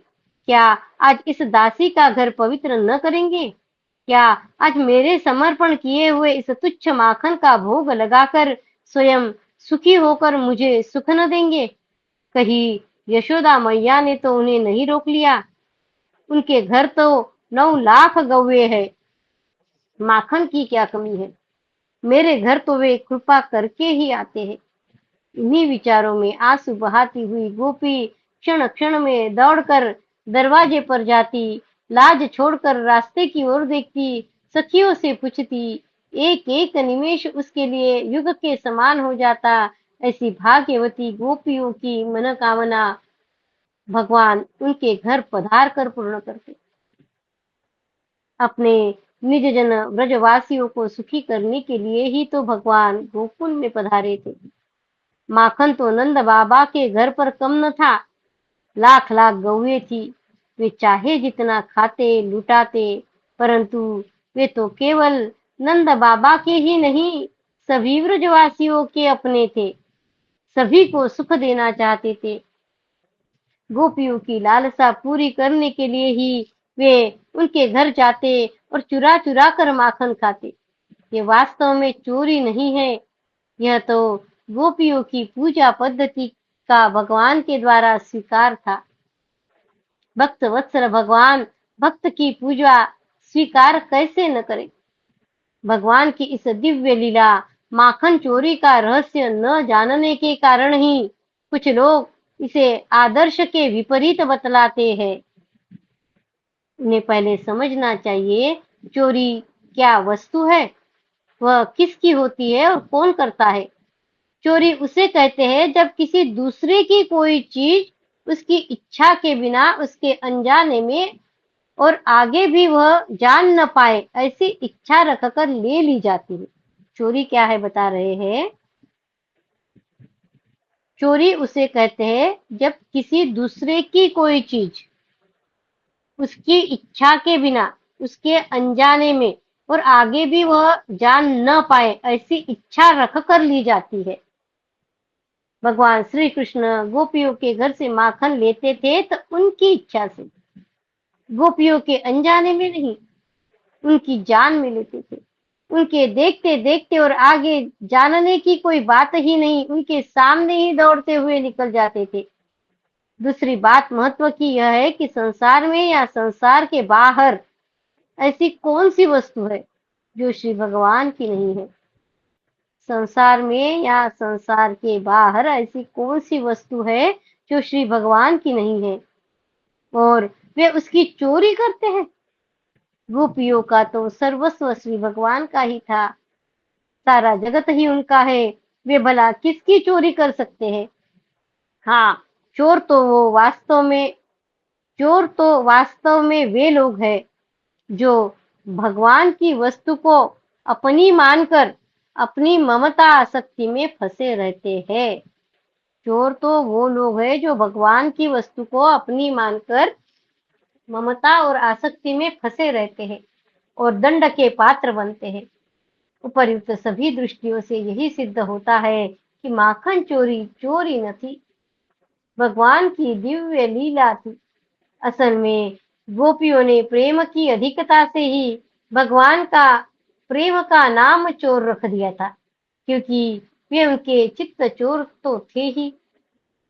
क्या आज इस दासी का घर पवित्र न करेंगे? क्या आज मेरे समर्पण किए हुए इस तुच्छ माखन का भोग लगाकर स्वयं सुखी होकर मुझे सुख न देंगे? कहीं यशोदा मैया ने तो उन्हें नहीं रोक लिया? उनके घर तो 9 लाख गौवे है, माखन की क्या कमी है? मेरे घर तो वे कृपा करके ही आते हैं। इन्हीं विचारों में आंसू बहाती हुई गोपी क्षण क्षण में दौड़कर दरवाजे पर जाती, लाज छोड़कर रास्ते की ओर देखती, सखियों से पूछती। एक एक निमेष उसके लिए युग के समान हो जाता। ऐसी भाग्यवती गोपियों की मनोकामना भगवान उनके घर पधार कर पूर्ण करते। अपने निज जन ब्रजवासियों को सुखी करने के लिए ही तो भगवान गोकुल में पधारे थे। माखन तो नंद बाबा के घर पर कम न था, लाख लाख गौएं थी। वे चाहे जितना खाते लुटाते, परंतु वे तो केवल नंद बाबा के ही नहीं, सभी ब्रजवासियों के अपने थे। सभी को सुख देना चाहते थे। गोपियों की लालसा पूरी करने के लिए ही वे उनके घर जाते और चुरा चुरा कर माखन खाते। ये वास्तव में चोरी नहीं है, यह तो गोपियों की पूजा पद्धति का भगवान के द्वारा स्वीकार था। भक्त वत्सल भगवान भक्त की पूजा स्वीकार कैसे न करे? भगवान की इस दिव्य लीला माखन चोरी का रहस्य न जानने के कारण ही कुछ लोग इसे आदर्श के विपरीत बतलाते हैं। उन्हें पहले समझना चाहिए, चोरी क्या वस्तु है, वह किसकी होती है और कौन करता है। चोरी उसे कहते हैं जब किसी दूसरे की कोई चीज उसकी इच्छा के बिना उसके अनजाने में और आगे भी वह जान न पाए ऐसी इच्छा रखकर ले ली जाती है। चोरी क्या है बता रहे हैं। चोरी उसे कहते हैं जब किसी दूसरे की कोई चीज उसकी इच्छा के बिना उसके अनजाने में और आगे भी वह जान न पाए ऐसी इच्छा रख कर ली जाती है। भगवान श्री कृष्ण गोपियों के घर से माखन लेते थे तो उनकी इच्छा से, गोपियों के अनजाने में नहीं, उनकी जान में लेते थे। उनके देखते देखते और आगे जानने की कोई बात ही नहीं, उनके सामने ही दौड़ते हुए निकल जाते थे। दूसरी बात महत्व की यह है कि संसार में या संसार के बाहर ऐसी कौन सी वस्तु है जो श्री भगवान की नहीं है? संसार में या संसार के बाहर ऐसी कौन सी वस्तु है जो श्री भगवान की नहीं है और वे उसकी चोरी करते हैं? गोपियों का तो सर्वस्व श्री भगवान का ही था, सारा जगत ही उनका है, वे भला किसकी चोरी कर सकते हैं? हाँ, चोर तो वो वास्तव में चोर तो वास्तव में वे लोग हैं जो भगवान की वस्तु को अपनी मानकर अपनी ममता आसक्ति में फंसे रहते हैं। चोर तो वो लोग हैं जो भगवान की वस्तु को अपनी मानकर ममता और आसक्ति में फंसे रहते हैं और दंड के पात्र बनते हैं। उपर्युक्त सभी दृष्टियों से यही सिद्ध होता है कि माखन चोरी चोरी न थी, भगवान की दिव्य लीला थी। असल में गोपियों ने प्रेम की अधिकता से ही भगवान का प्रेम का नाम चोर रख दिया था, क्योंकि वे उनके चित्त चोर तो थे ही।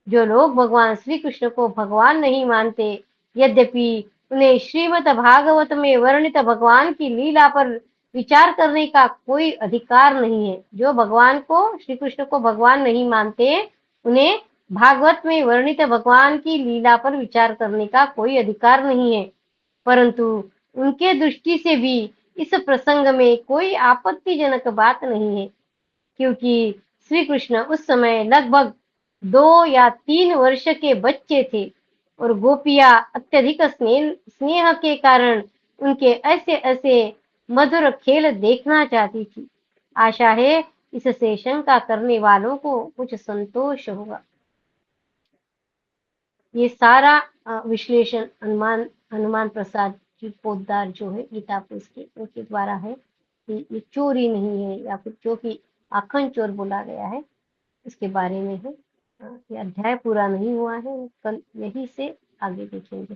जो लोग भगवान श्री कृष्ण को भगवान नहीं मानते, यद्यपि उन्हें श्रीमद् भागवत में वर्णित भगवान की लीला पर विचार करने का कोई अधिकार नहीं है। जो भगवान को श्री कृष्ण को भगवान नहीं मानते, उन्हें भागवत में वर्णित भगवान की लीला पर विचार करने का कोई अधिकार नहीं है। परंतु उनके दृष्टि से भी इस प्रसंग में कोई आपत्तिजनक बात नहीं है, क्योंकि श्री कृष्ण उस समय लगभग 2 या 3 वर्ष के बच्चे थे और गोपियां अत्यधिक स्नेह के कारण उनके ऐसे ऐसे मधुर खेल देखना चाहती थी। आशा है इससे शंका करने वालों को कुछ संतोष होगा। ये सारा विश्लेषण हनुमान हनुमान प्रसाद जी पोद्दार जो है गीता प्रेस के उनके द्वारा है कि ये चोरी नहीं है या फिर जो कि आखंड चोर बोला गया है, इसके बारे में है। ये अध्याय पूरा नहीं हुआ है, कल यही से आगे देखेंगे।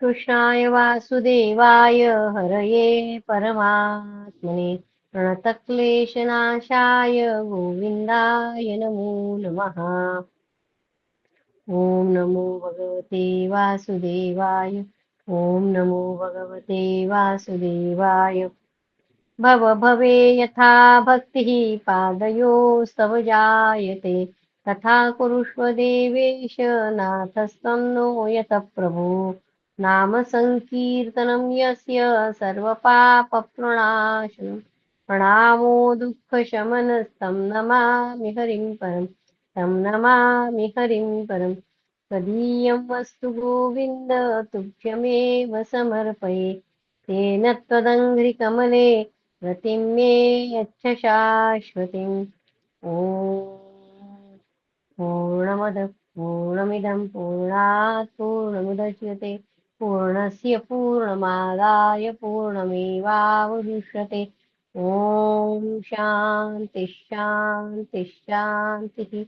कृष्णाय वासुदेवाय हरये परमात्मने प्रणतक्लेशनाशाय गोविन्दाय नमो नमः। ॐ नमो भगवते वासुदेवाय। ॐ नमो भगवते वासुदेवाय। भव भवे यथा भक्तिः पादयोस्तव जायते, तथा कुरुष्व देवेश नाथस्त्वं नो यतः प्रभो। नाम संकीर्तनं यस्य सर्वपापप्रणाशनं, प्रणामो दुःखशमनस्तं नमामि हरिं परं। तं नमामि हरिं परं। तदीयं वस्तु गोविन्द तुभ्यमेव समर्पये। तेन त्वदङ्घ्रिकमले रतिं मे यच्छ शाश्वतीम्। ॐ पूर्णमदः पूर्णमिदं पूर्णात् पूर्णमुदच्यते, पूर्णस्य पूर्णमादाय पूर्णमेवावशिष्यते। ॐ शान्ति शान्ति शान्तिः।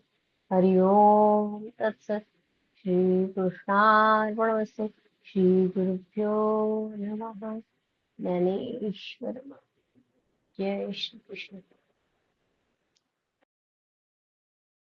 हरि ओम तत्सत्। श्रीकृष्णार्पणमस्तु। श्रीगुरुभ्यो नमः। ज्ञानेश्वर। जय श्री कृष्ण।